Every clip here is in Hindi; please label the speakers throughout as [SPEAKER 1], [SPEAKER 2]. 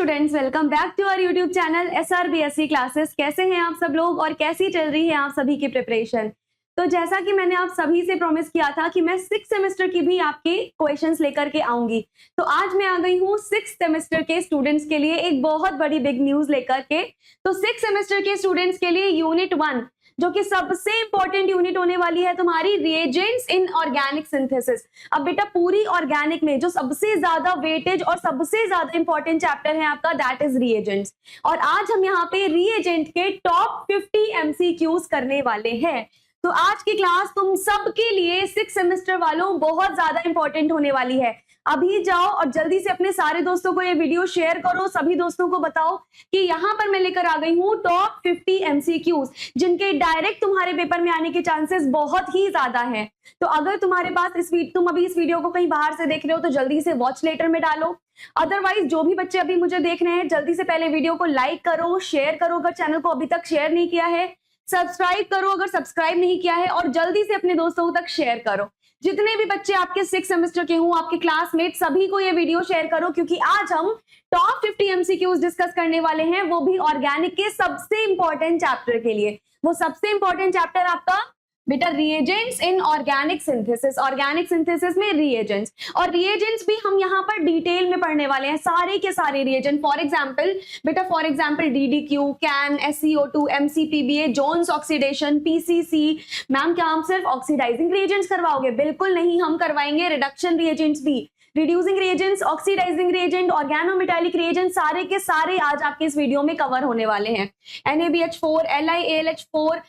[SPEAKER 1] Students, welcome back to our YouTube channel SRBSC classes. कैसे हैं आप सब लोग और कैसी चल रही है आप सभी की प्रिपरेशन? तो जैसा कि मैंने आप सभी से प्रॉमिस किया था कि मैं 6th सेमेस्टर की भी आपके क्वेश्चंस लेकर के आऊंगी, तो आज मैं आ गई हूँ 6th सेमेस्टर के स्टूडेंट्स के लिए एक बहुत बड़ी बिग न्यूज लेकर के। तो 6th सेमेस्टर के स्टूडेंट्स के लिए यूनिट 1 जो कि सबसे इंपॉर्टेंट यूनिट होने वाली है तुम्हारी रिएजेंट्स इन ऑर्गेनिक सिंथेसिस। अब बेटा पूरी ऑर्गेनिक में जो सबसे ज्यादा वेटेज और सबसे ज्यादा इंपॉर्टेंट चैप्टर है आपका दैट इज रिएजेंट्स, और आज हम यहाँ पे रिएजेंट के टॉप 50 MCQs करने वाले हैं। तो आज की क्लास तुम सबके लिए 6th सेमेस्टर वालों बहुत ज्यादा इंपॉर्टेंट होने वाली है। अभी जाओ और जल्दी से अपने सारे दोस्तों को ये वीडियो शेयर करो, सभी दोस्तों को बताओ कि यहाँ पर मैं लेकर आ गई हूँ टॉप 50 MCQs जिनके डायरेक्ट तुम्हारे पेपर में आने के चांसेस बहुत ही ज्यादा हैं। तो अगर तुम्हारे पास तुम अभी इस वीडियो को कहीं बाहर से देख रहे हो तो जल्दी से वॉच लेटर में डालो। अदरवाइज जो भी बच्चे अभी मुझे देख रहे हैं जल्दी से पहले वीडियो को लाइक करो, शेयर करो अगर चैनल को अभी तक शेयर नहीं किया है, सब्सक्राइब करो अगर सब्सक्राइब नहीं किया है, और जल्दी से अपने दोस्तों तक शेयर करो। जितने भी बच्चे आपके 6th सेमेस्टर के हों, आपके क्लासमेट, सभी को ये वीडियो शेयर करो, क्योंकि आज हम टॉप 50 MCQs डिस्कस करने वाले हैं, वो भी ऑर्गेनिक के सबसे इंपॉर्टेंट चैप्टर के लिए। वो सबसे इंपॉर्टेंट चैप्टर आपका बेटा रिएजेंट्स इन ऑर्गेनिक सिंथेसिस। ऑर्गेनिक सिंथेसिस में रिएजेंट्स, और रिएजेंट्स भी हम यहाँ पर डिटेल में पढ़ने वाले हैं, सारे के सारे reagent. For example DDQ, CAN, SCO2, MCPBA, Jones oxidation, PCC। मैम क्या हम सिर्फ ऑक्सीडाइजिंग रिएजेंट्स करवाओगे? बिल्कुल नहीं, हम करवाएंगे रिडक्शन रिएजेंट्स भी, reducing reagents, oxidising reagent, organometallic reagent, सारे के सारे आज आपके इस वीडियो में कवर होने वाले हैं। NaBH4, LiAlH4,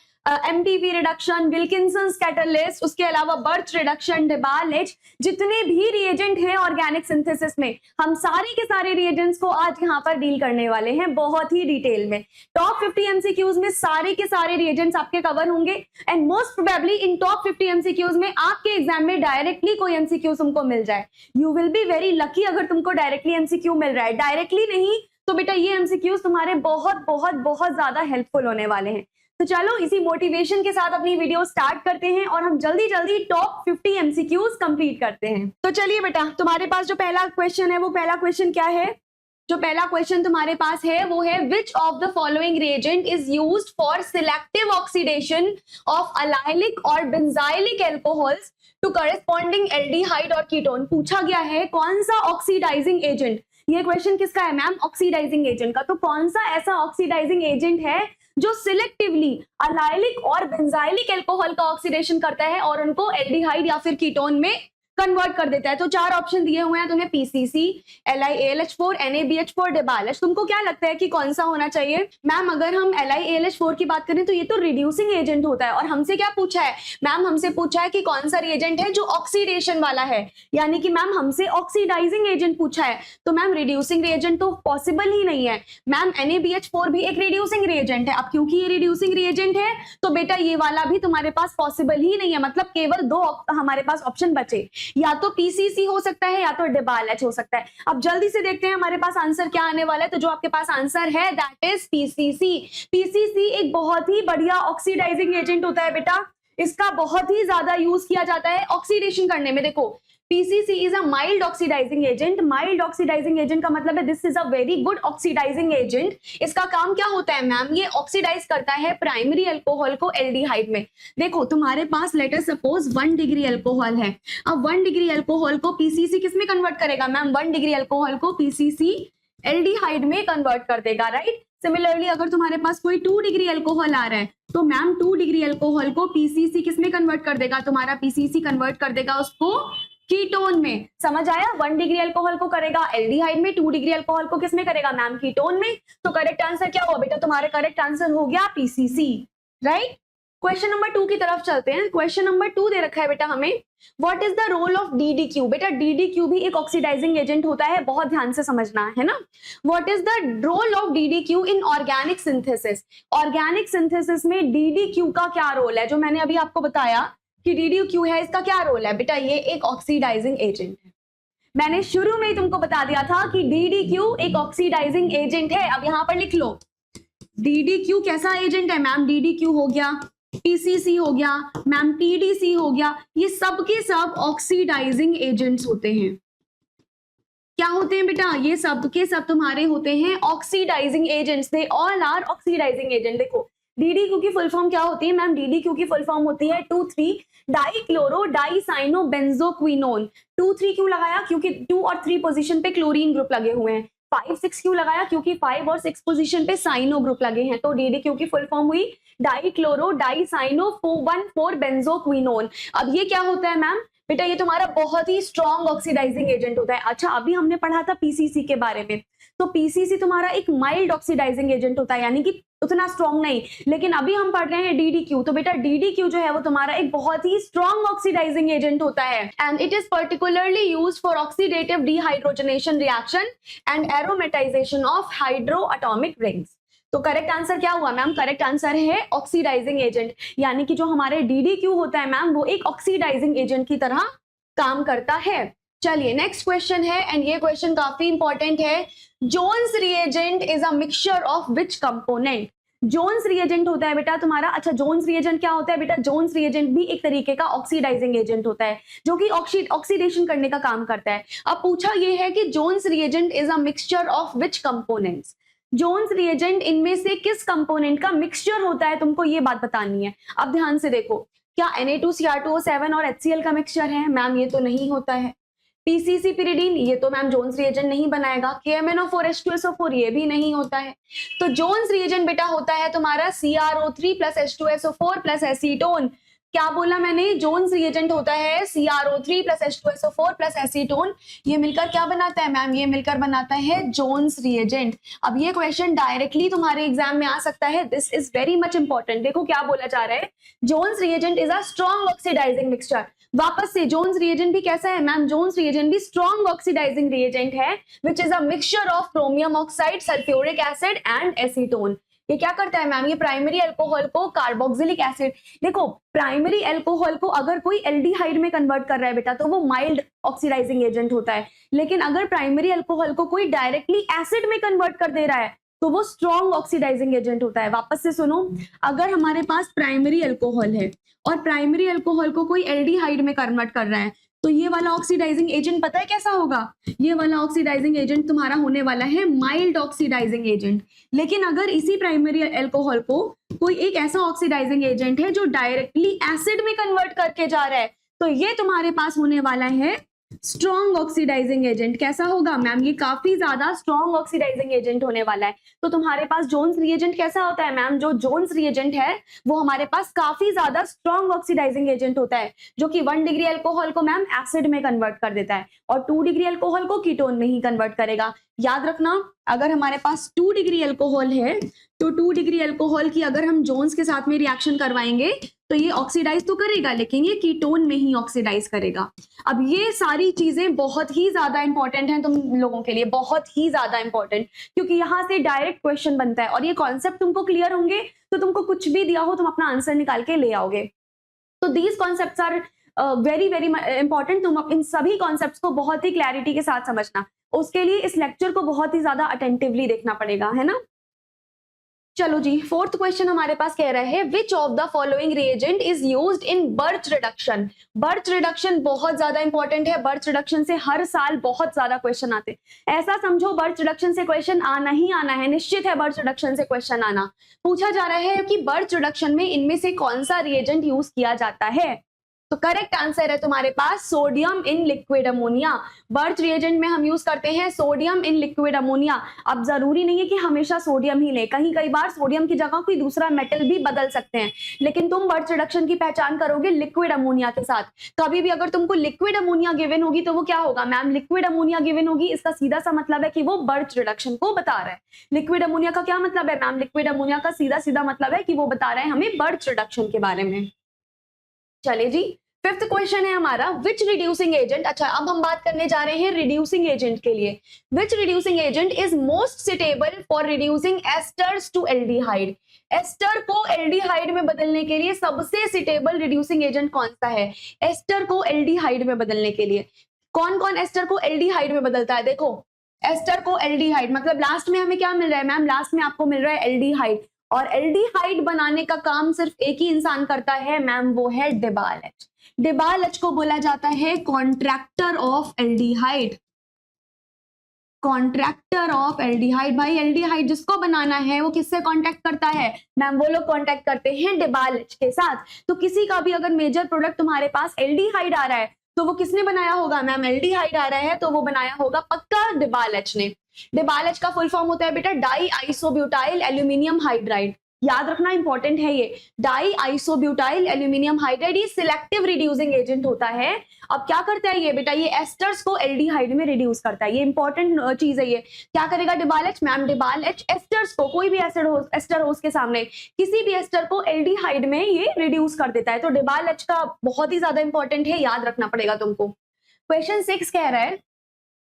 [SPEAKER 1] MTP reduction, विल्किंसंस catalyst, उसके अलावा बर्च रिडक्शन, डेबाल एच, जितने भी रिएजेंट हैं ऑर्गेनिक सिंथेसिस में, हम सारे के सारे रिएजेंट्स को आज यहाँ पर डील करने वाले हैं बहुत ही डिटेल में। टॉप 50 MCQs में सारे के सारे रिएजेंट्स आपके कवर होंगे, and most probably in top 50 MCQs में आपके एग्जाम में डायरेक्टली कोई MCQ तुमको मिल जाए। You will be very lucky अगर तुमको डायरेक्टली MCQ मिल रहा है। डायरेक्टली नहीं तो बेटा ये MCQs तुम्हारे बहुत बहुत बहुत ज्यादा हेल्पफुल होने वाले हैं। तो चलो इसी मोटिवेशन के साथ अपनी वीडियो स्टार्ट करते हैं और हम जल्दी जल्दी टॉप 50 MCQs कंप्लीट करते हैं। तो चलिए बेटा, तुम्हारे पास जो पहला क्वेश्चन है वो पहला क्वेश्चन क्या है? जो पहला क्वेश्चन तुम्हारे पास है वो है which of the following reagent is used for selective oxidation of allylic और benzylic alcohols to corresponding aldehyde और कीटोन। पूछा गया है कौन सा ऑक्सीडाइजिंग एजेंट, ये क्वेश्चन किसका है मैम? ऑक्सीडाइजिंग एजेंट का। तो कौन सा ऐसा ऑक्सीडाइजिंग एजेंट है जो सिलेक्टिवली अलाइलिक और बेंजाइलिक एल्कोहल का ऑक्सीडेशन करता है और उनको एल्डिहाइड या फिर कीटोन में कन्वर्ट कर देता है? तो 4 ऑप्शन दिए हुए हैं तुम्हें, PCC, LiAlH4, NaBH4, डेबालएच। तुमको क्या लगता है कि कौन सा होना चाहिए? मैम अगर हम LiAlH4 की बात करें तो ये तो रिड्यूसिंग एजेंट होता है, और हमसे क्या पूछा है मैम? हमसे पूछा है कि कौन सा रिएजेंट है जो ऑक्सीडेशन वाला है, यानी कि मैम हमसे ऑक्सीडाइजिंग एजेंट पूछा है। तो मैम रिड्यूसिंग रिएजेंट तो पॉसिबल ही नहीं है। मैम NaBH4 भी एक रिड्यूसिंग रिएजेंट है, अब क्योंकि ये रिड्यूसिंग रिएजेंट है तो बेटा ये वाला भी तुम्हारे पास पॉसिबल ही नहीं है, मतलब केवल 2 हमारे पास ऑप्शन बचे, या तो PCC हो सकता है या तो डेबालएच हो सकता है। अब जल्दी से देखते हैं हमारे पास आंसर क्या आने वाला है। तो जो आपके पास आंसर है दैट इज PCC। PCC एक बहुत ही बढ़िया ऑक्सीडाइजिंग एजेंट होता है बेटा, इसका बहुत ही ज्यादा यूज किया जाता है ऑक्सीडेशन करने में। देखो PCC is a mild oxidising agent. Mild oxidising agent का मतलब है this is a very good oxidising agent. इसका काम क्या होता है मैम? ये ऑक्सीडाइज करता है प्राइमरी अल्कोहल को एल्डिहाइड में। देखो तुम्हारे पास let us suppose 1 degree alcohol है, अब 1 डिग्री अल्कोहल को PCC किस में कन्वर्ट करेगा मैम? 1 डिग्री अल्कोहल को PCC एल्डिहाइड में कन्वर्ट कर देगा, राइट? सिमिलरली अगर तुम्हारे पास कोई 2 डिग्री अल्कोहल आ रहा है तो मैम 2 डिग्री अल्कोहल को PCC किस में कन्वर्ट कर देगा? तुम्हारा PCC कन्वर्ट कर देगा उसको कीटोन में। समझ आया? 1 डिग्री अल्कोहल को करेगा एल्डिहाइड में, 2 डिग्री अल्कोहल को किस में करेगा मैम? कीटोन में। तो करेक्ट आंसर क्या हुआ बेटा? तुम्हारे करेक्ट आंसर हो गया PCC, राइट? क्वेश्चन नंबर 2 की तरफ चलते हैं। क्वेश्चन नंबर 2 दे रखा है बेटा हमें, what is the role of DDQ? बेटा DDQ भी एक ऑक्सीडाइजिंग एजेंट होता है, बहुत ध्यान से समझना है ना। What is the role of DDQ in organic synthesis? Organic synthesis में DDQ का क्या रोल है? जो मैंने अभी आपको बताया कि DDQ है, इसका क्या रोल है बेटा? ये एक ऑक्सीडाइजिंग एजेंट है। मैंने शुरू में ही तुमको बता दिया था कि DDQ एक ऑक्सीडाइजिंग एजेंट है। अब यहां पर लिख लो DDQ कैसा एजेंट है मैम? DDQ हो गया, PCC हो गया मैम, TDC हो गया, ये सब के सब ऑक्सीडाइजिंग एजेंट्स होते हैं। क्या होते हैं बेटा, ये सब के सब तुम्हारे होते हैं oxidising agents, they all are oxidising agent. देखो DDQ की फुल फॉर्म क्या होती है मैम, DDQ की फुल फॉर्म होती है 2,3 डाइक्लोरो डाइसाइनो बेंजोक्विनोन। 2,3 क्यों लगाया, क्योंकि 2 और 3 पोजीशन पे क्लोरीन ग्रुप लगे हुए हैं। 5, 6 क्यों लगाया, क्योंकि 5 और 6 पोजीशन पे साइनो ग्रुप लगे हैं। तो DDQ की फुल फॉर्म हुई डाइक्लोरो डाइसाइनो 1,4 बेंजोक्विनोन। अब ये क्या होता है मैम, बेटा ये तुम्हारा बहुत ही स्ट्रॉन्ग ऑक्सीडाइजिंग एजेंट होता है। अच्छा अभी हमने पढ़ा था PCC के बारे में, तो PCC तुम्हारा एक माइल्ड ऑक्सीडाइजिंग एजेंट होता है, यानी कि उतना स्ट्रॉन्ग नहीं। लेकिन अभी हम पढ़ रहे हैं DDQ, तो बेटा DDQ जो है वो तुम्हारा एक बहुत ही स्ट्रॉन्ग ऑक्सीडाइजिंग एजेंट होता है, and it is particularly used for oxidative dehydrogenation reaction and aromatisation of hydro atomic rings. तो करेक्ट आंसर क्या हुआ मैम, करेक्ट आंसर है ऑक्सीडाइजिंग एजेंट, यानी कि जो हमारे DDQ होता है मैम वो एक ऑक्सीडाइजिंग एजेंट की तरह काम करता है। चलिए नेक्स्ट क्वेश्चन है, एंड ये क्वेश्चन काफी इंपॉर्टेंट है। Jones reagent is a mixture of which component. Jones reagent होता है बेटा तुम्हारा, अच्छा जोन्स रिएजेंट क्या होता है बेटा, जोन्स रिएजेंट भी एक तरीके का ऑक्सीडाइजिंग एजेंट होता है जो कि ऑक्सीडेशन करने का काम करता है। अब पूछा ये है कि Jones reagent is a mixture of which components. Jones reagent इनमें से किस कंपोनेंट का मिक्सचर होता है, तुमको ये बात बतानी है। अब ध्यान से देखो, क्या Na2Cr2O7 और HCl का मिक्सचर है मैम, ये तो नहीं होता है। PCC pyridine, ये तो मैम जोन्स रिएजेंट नहीं बनाएगा। KMnO4H2SO4, ये भी नहीं होता है। तो जोन्स रिएजेंट बेटा होता है तुम्हारा CrO3 plus H2SO4 plus acetone. क्या बोला मैंने, जोन्स रिएजेंट होता है CrO3 plus H2SO4 plus acetone. ये मिलकर क्या बनाता है मैम, ये मिलकर बनाता है जोन्स रिएजेंट। अब ये क्वेश्चन डायरेक्टली तुम्हारे एग्जाम में आ सकता है, this is very much important. देखो क्या बोला जा रहा है, Jones reagent is a strong oxidising mixture. वापस से, जोन्स रिएजेंट भी कैसा है मैम, जोन्स रिएजेंट भी स्ट्रॉन्ग ऑक्सीडाइजिंग रिएजेंट है which is a mixture of chromium oxide, sulphuric acid and acetone. ये क्या करता है मैम, ये प्राइमरी अल्कोहल को कार्बोक्सिलिक एसिड, देखो प्राइमरी अल्कोहल को अगर कोई एल्डिहाइड में कन्वर्ट कर रहा है बेटा तो वो माइल्ड ऑक्सीडाइजिंग एजेंट होता है, लेकिन अगर प्राइमरी अल्कोहल को कोई डायरेक्टली एसिड में कन्वर्ट कर दे रहा है तो वो स्ट्रॉन्ग ऑक्सीडाइजिंग एजेंट होता है। वापस से सुनो, अगर हमारे पास प्राइमरी अल्कोहल है और प्राइमरी अल्कोहल को कोई एल्डिहाइड में कन्वर्ट कर रहा है तो ये वाला ऑक्सीडाइजिंग एजेंट पता है कैसा होगा, ये वाला ऑक्सीडाइजिंग एजेंट तुम्हारा होने वाला है माइल्ड ऑक्सीडाइजिंग एजेंट। लेकिन अगर इसी प्राइमरी अल्कोहल को कोई एक ऐसा ऑक्सीडाइजिंग एजेंट है जो डायरेक्टली एसिड में कन्वर्ट करके जा रहा है तो ये तुम्हारे पास होने वाला है स्ट्रॉन्ग ऑक्सीडाइजिंग एजेंट। कैसा होगा मैम, ये काफी ज्यादा स्ट्रॉन्ग ऑक्सीडाइजिंग एजेंट होने वाला है। तो तुम्हारे पास जोन्स रिएजेंट कैसा होता है मैम, जो जोन्स रिएजेंट है वो हमारे पास काफी ज्यादा स्ट्रॉन्ग ऑक्सीडाइजिंग एजेंट होता है जो कि 1 डिग्री अल्कोहल को मैम एसिड में कन्वर्ट कर देता है और 2 डिग्री अल्कोहल को कीटोन में ही कन्वर्ट करेगा। याद रखना, अगर हमारे पास 2 डिग्री अल्कोहल है तो 2 डिग्री अल्कोहल की अगर हम जोन्स के साथ में रिएक्शन करवाएंगे तो ये ऑक्सीडाइज तो करेगा लेकिन ये कीटोन में ही ऑक्सीडाइज करेगा। अब ये सारी चीजें बहुत ही ज्यादा इंपॉर्टेंट हैं तुम लोगों के लिए, बहुत ही ज्यादा इंपॉर्टेंट, क्योंकि यहाँ से डायरेक्ट क्वेश्चन बनता है और ये कॉन्सेप्ट तुमको क्लियर होंगे तो तुमको कुछ भी दिया हो तुम अपना आंसर निकाल के ले आओगे। तो these concepts are very very important. तुम इन सभी कॉन्सेप्ट्स को बहुत ही क्लैरिटी के साथ समझना, उसके लिए इस लेक्चर को बहुत ही ज्यादा अटेंटिवली देखना पड़ेगा, है ना। चलो जी, फोर्थ क्वेश्चन हमारे पास कह रहा है which of the following reagent is used in birch reduction. Birch reduction बहुत ज्यादा इंपॉर्टेंट है, बर्च रिडक्शन से हर साल बहुत ज्यादा क्वेश्चन आते हैं। ऐसा समझो बर्च रिडक्शन से क्वेश्चन आना ही आना है, निश्चित है बर्च रिडक्शन से क्वेश्चन आना। पूछा जा रहा है कि बर्च रिडक्शन में इनमें से कौन सा रिएजेंट यूज किया जाता है। तो करेक्ट आंसर है तुम्हारे पास sodium in liquid ammonia. Birch reagent में हम यूज करते हैं सोडियम इन लिक्विड अमोनिया। अब जरूरी नहीं है कि हमेशा सोडियम ही ले, कई बार सोडियम की जगह कोई दूसरा मेटल भी बदल सकते हैं, लेकिन तुम बर्च रिडक्शन की पहचान करोगे लिक्विड अमोनिया के साथ। कभी भी अगर तुमको लिक्विड अमोनिया गिवन होगी तो वो क्या होगा मैम, लिक्विड अमोनिया गिवन होगी, इसका सीधा सा मतलब है कि वो बर्च रिडक्शन को बता रहा है। लिक्विड अमोनिया का क्या मतलब है मैम, लिक्विड अमोनिया का सीधा सीधा मतलब है कि वो बता रहा है हमें बर्च रिडक्शन के बारे में। चलिए जी, फिफ्थ क्वेश्चन है हमारा विच रिड्यूसिंग एजेंट। अच्छा, अब हम बात करने जा रहे हैं रिड्यूसिंग एजेंट के लिए। Which reducing agent is most suitable for reducing esters to aldehyde. Ester को एल्डिहाइड में बदलने के लिए सबसे सुटेबल रिड्यूसिंग एजेंट कौन सा है। एस्टर को एल्डिहाइड में बदलने के लिए कौन कौन एस्टर को एल्डिहाइड में बदलता है। देखो, एस्टर को एल्डिहाइड मतलब लास्ट में हमें क्या मिल रहा है मैम, लास्ट में आपको मिल रहा है एल्डिहाइड, और एल्डिहाइड बनाने का काम सिर्फ एक ही इंसान करता है मैम, वो है डिबालेच। डिबालेच को बोला जाता है contractor of aldehyde. Contractor of aldehyde. भाई एल्डिहाइड जिसको बनाना है वो किससे कांटेक्ट करता है मैम, वो लोग कांटेक्ट करते हैं डिबालेच के साथ। तो किसी का भी अगर मेजर प्रोडक्ट तुम्हारे पास एल्डिहाइड आ रहा है तो वो किसने बनाया होगा मैम, एल्डिहाइड आ रहा है तो वो बनाया होगा पक्का डिबालेच ने। डिबालेच का फुल फॉर्म होता है बेटा डाई आइसोब्यूटाइल एल्यूमिनियम हाइड्राइड, याद रखना इंपॉर्टेंट है ये। डाई आइसोब्यूटाइल एल्यूमिनियम हाइड्राइड ये सिलेक्टिव रिड्यूसिंग एजेंट होता है। अब क्या करता है ये बेटा, ये एस्टर्स को एल्डिहाइड में रिड्यूस करता है, ये इंपॉर्टेंट चीज है ये। क्या करेगा डिबालेच मैम, डिबालेच एस्टर्स को, कोई भी एस्टर हो उसके सामने किसी भी एस्टर को एल्डिहाइड में ये रिड्यूस कर देता है। तो डिबालेच का बहुत ही ज्यादा इंपॉर्टेंट है, याद रखना पड़ेगा तुमको। क्वेश्चन 6 कह रहा है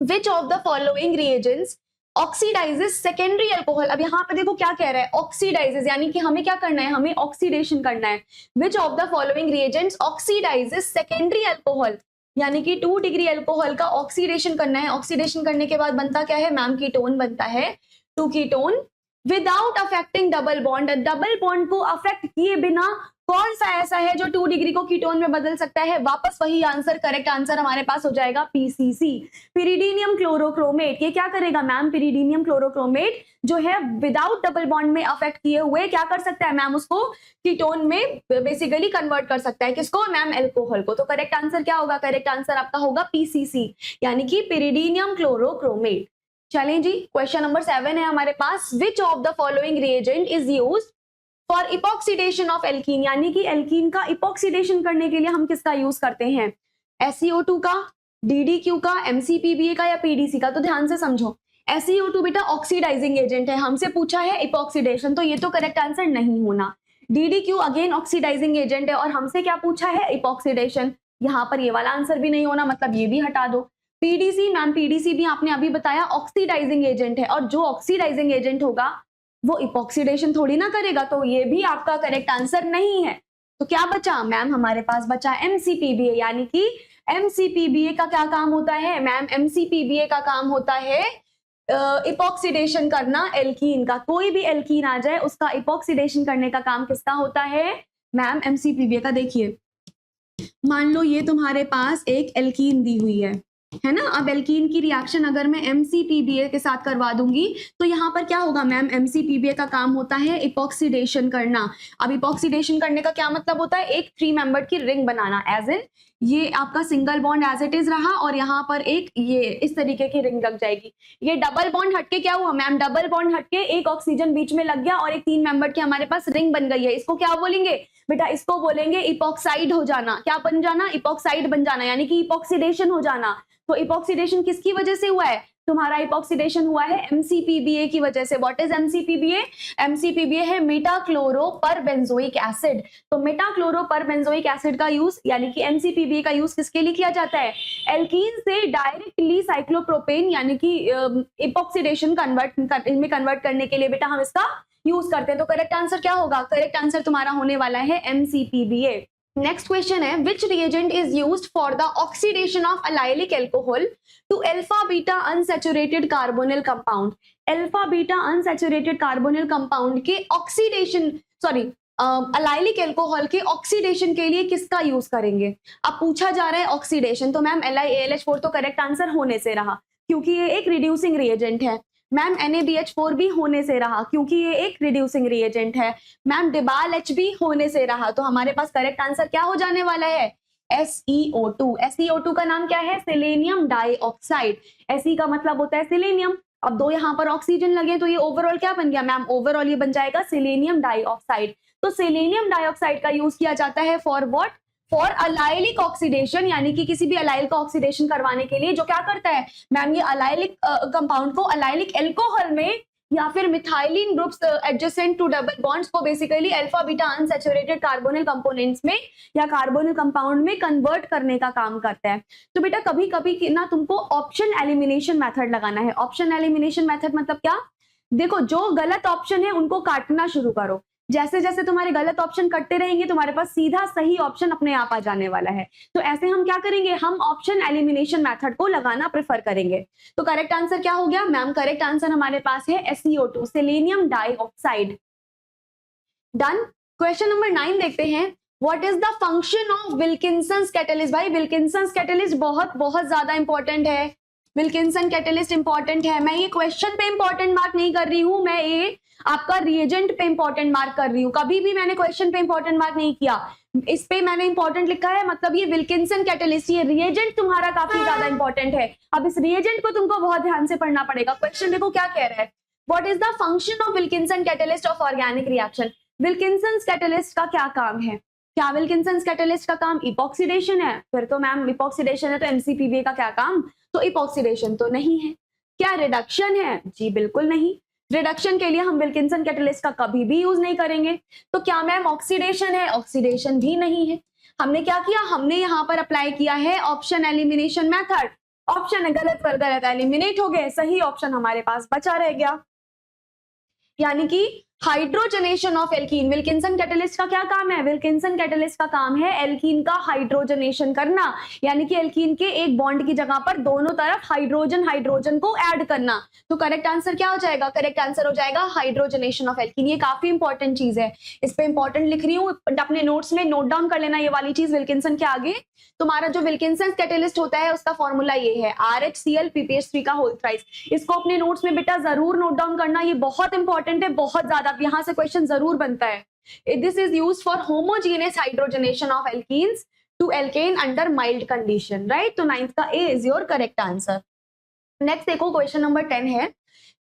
[SPEAKER 1] which of the following reagents oxidises secondary alcohol. अब यहाँ पे देखो क्या कह रहा है, ऑक्सीडाइजेस, यानी कि हमें क्या करना है, हमें ऑक्सीडेशन करना है। Which of the following reagents oxidises secondary alcohol, यानी कि 2 डिग्री अल्कोहल का ऑक्सीडेशन करना है। ऑक्सीडेशन करने के बाद बनता क्या है मैम, कीटोन बनता है, 2 ketone without affecting double bond. Double bond को अफेक्ट किए बिना कौन सा ऐसा है जो 2 डिग्री को कीटोन में बदल सकता है, वापस वही आंसर, करेक्ट आंसर हमारे पास हो जाएगा पीसीसी, पिरिडीनियम क्लोरोक्रोमेट। ये क्या करेगा मैम, पिरिडीनियम क्लोरोक्रोमेट जो है विदाउट डबल बॉन्ड में अफेक्ट किए हुए क्या कर सकता है मैम, उसको कीटोन में बेसिकली कन्वर्ट कर सकता है। किसको मैम, एल्कोहल को। तो करेक्ट आंसर क्या होगा, करेक्ट आंसर आपका होगा पीसीसी, यानी कि पिरिडीनियम क्लोरोक्रोमेट। चलें जी, क्वेश्चन नंबर 7 है हमारे पास, which of the following reagent is used for epoxidation of alkene, यानी कि एल्कीन का इपॉक्सीडेशन करने के लिए हम किसका यूज करते हैं, SeO2 का, DDQ का, MCPBA का या PDC का। तो ध्यान से समझो, SeO2 बेटा ऑक्सीडाइजिंग एजेंट है, हमसे पूछा है इपॉक्सीडेशन, तो ये तो करेक्ट आंसर नहीं होना। DDQ अगेन ऑक्सीडाइजिंग एजेंट है और हमसे क्या पूछा है, इपॉक्सीडेशन, यहाँ पर ये वाला आंसर भी नहीं होना, मतलब ये भी हटा दो। PDC मैम, PDC भी आपने अभी बताया ऑक्सीडाइजिंग एजेंट है, और जो ऑक्सीडाइजिंग एजेंट होगा वो इपॉक्सीडेशन थोड़ी ना करेगा, तो ये भी आपका करेक्ट आंसर नहीं है। तो क्या बचा मैम, हमारे पास बचा MCPBA, यानी कि MCPBA का क्या काम होता है मैम, MCPBA का काम होता है इपॉक्सीडेशन करना एल्कीन का। कोई भी एल्कीन आ जाए उसका इपॉक्सीडेशन करने का काम किसका होता है मैम, MCPBA का। देखिए मान लो ये तुम्हारे पास एक एल्कीन दी हुई है ना, अब एल्कीन की रिएक्शन अगर मैं MCPBA के साथ करवा दूंगी तो यहाँ पर क्या होगा मैम, MCPBA का काम होता है इपॉक्सीडेशन करना। अब इपॉक्सीडेशन करने का क्या मतलब होता है, एक 3 मेंबर्ड की रिंग बनाना, एज इन ये आपका single bond as it is रहा और यहाँ पर एक ये इस तरीके की रिंग लग जाएगी। ये डबल बॉन्ड हटके क्या हुआ मैम, डबल बॉन्ड हटके एक ऑक्सीजन बीच में लग गया और एक 3 मेंबर की हमारे पास रिंग बन गई है। इसको क्या बोलेंगे बेटा, इसको बोलेंगे इपॉक्साइड हो जाना। क्या बन जाना, इपॉक्साइड बन जाना, यानी कि इपॉक्सीडेशन हो जाना। तो इपॉक्सीडेशन किसकी वजह से हुआ है, तुम्हारा इपॉक्सीडेशन हुआ है MCPBA की वजह से। व्हाट इज MCPBA, MCPBA है मेटाक्लोरोपरबेंजोइक एसिड। तो मेटाक्लोरोपरबेंजोइक एसिड का यूज, यानी कि MCPBA का यूज किसके लिए किया जाता है, एल्कीन से डायरेक्टली साइक्लोप्रोपेन यानी कि इपॉक्सीडेशन कन्वर्ट करने के लिए बेटा हम इसका यूज करते हैं। तो करेक्ट आंसर क्या होगा, करेक्ट आंसर तुम्हारा होने वाला है MCPBA। नेक्स्ट क्वेश्चन है, which reagent is used for the oxidation of allylic alcohol to alpha beta unsaturated carbonyl compound. Alpha beta unsaturated carbonyl compound के ऑक्सीडेशन, सॉरी अलाइलिक अल्कोहल के ऑक्सीडेशन के लिए किसका यूज करेंगे। अब पूछा जा रहा है ऑक्सीडेशन, तो मैम LiAlH4 तो करेक्ट आंसर होने से रहा क्योंकि ये एक रिड्यूसिंग रिएजेंट है। मैम NaBH4 भी होने से रहा क्योंकि ये एक रिड्यूसिंग रिएजेंट है। मैम डिबालेच भी होने से रहा। तो हमारे पास करेक्ट आंसर क्या हो जाने वाला है, SeO2। SeO2 का नाम क्या है, सेलेनियम डाइऑक्साइड। Fe का मतलब होता है सेलेनियम। अब 2 यहाँ पर ऑक्सीजन लगे तो ये ओवरऑल क्या बन गया मैम, ओवरऑल ये बन जाएगा सेलेनियम डाइऑक्साइड। तो सेलेनियम डाइऑक्साइड का यूज किया जाता है for what, for allylic oxidation, यानी कि किसी भी अलाइल का ऑक्सीडेशन करवाने के लिए। जो क्या करता है मैम, ये अलाइलिक कंपाउंड को अलाइलिक अल्कोहल में या फिर methylene groups adjacent to double bonds को basically alpha beta unsaturated carbonyl components में या कार्बोनिल कंपाउंड में कन्वर्ट करने का काम करता है। तो बेटा कभी कभी ना तुमको ऑप्शन एलिमिनेशन मेथड लगाना है। ऑप्शन एलिमिनेशन मेथड मतलब क्या, देखो जो गलत ऑप्शन है उनको काटना शुरू करो। जैसे जैसे तुम्हारे गलत ऑप्शन कटते रहेंगे तुम्हारे पास सीधा सही ऑप्शन अपने आप आ जाने वाला है। तो ऐसे हम क्या करेंगे, हम ऑप्शन एलिमिनेशन मेथड को लगाना प्रेफर करेंगे। तो करेक्ट आंसर क्या हो गया मैम, करेक्ट आंसर हमारे पास है SeO2, selenium dioxide. Done. Question number 9 देखते हैं, what is the function of Wilkinson's catalyst. भाई विल्किंसंस कैटलिस्ट बहुत बहुत ज्यादा इंपॉर्टेंट है। विल्किंसन कैटेलिस्ट इंपॉर्टेंट है। मैं ये क्वेश्चन पे इंपॉर्टेंट मार्क नहीं कर रही हूँ, मैं ये आपका रिएजेंट पे इंपॉर्टेंट मार्क कर रही हूँ। कभी भी मैंने क्वेश्चन पे इंपॉर्टेंट मार्क नहीं किया, इस पे मैंने इंपॉर्टेंट लिखा है, मतलब ये विल्किंसन कैटेलिस्ट, ये रिएजेंट तुम्हारा काफी ज्यादा इंपॉर्टेंट है। अब इस रिएजेंट को तुमको बहुत ध्यान से पढ़ना पड़ेगा। क्वेश्चन देखो क्या कह रहा है, what is the function of Wilkinson catalyst of organic reaction. Wilkinson catalyst का क्या काम है? क्या विल्किंसन कैटेलिस्ट का काम इपॉक्सीडेशन है? फिर तो मैम इपॉक्सीडेशन है तो एमसीपीबी का क्या काम? तो इपॉक्सीडेशन तो नहीं है। क्या रिडक्शन है? जी बिल्कुल नहीं। रिडक्शन के लिए हम विल्किंसन कैटेलिस्ट का कभी भी यूज नहीं करेंगे। तो क्या मैम ऑक्सीडेशन है? ऑक्सीडेशन भी नहीं है। हमने क्या किया, हमने यहाँ पर अप्लाई किया है ऑप्शन एलिमिनेशन मेथड। ऑप्शन है गलत पर गलत एलिमिनेट हो गए, सही ऑप्शन हमारे पास बचा रह गया, यानी कि hydrogenation of alkene. Wilkinson catalyst का क्या काम है? विल्किंसन कैटेलिस्ट का काम है एल्कीन का हाइड्रोजनेशन करना, यानी कि एल्कीन के एक बॉन्ड की जगह पर दोनों तरफ हाइड्रोजन को ऐड करना। तो करेक्ट आंसर क्या हो जाएगा? करेक्ट आंसर हो जाएगा हाइड्रोजनेशन ऑफ एल्कीन। ये काफी इंपॉर्टेंट चीज है, इस पे इंपॉर्टेंट लिख रही हूँ, अपने नोट्स में नोट डाउन कर लेना ये वाली चीज। विल्किंसन के आगे तुम्हारा जो विल्किंसन कैटेलिस्ट होता है उसका फॉर्मूला ये है RHCl PPH3 का होल थ्राइस। इसको अपने नोट्स में बेटा जरूर नोट डाउन करना, ये बहुत इंपॉर्टेंट है, बहुत ज्यादा। यहां से क्वेश्चन जरूर बनता है। This is used for homogeneous hydrogenation of alkenes to alkane under mild condition, right. तो 9th का A is your correct answer. Next देखो क्वेश्चन नंबर 10 है,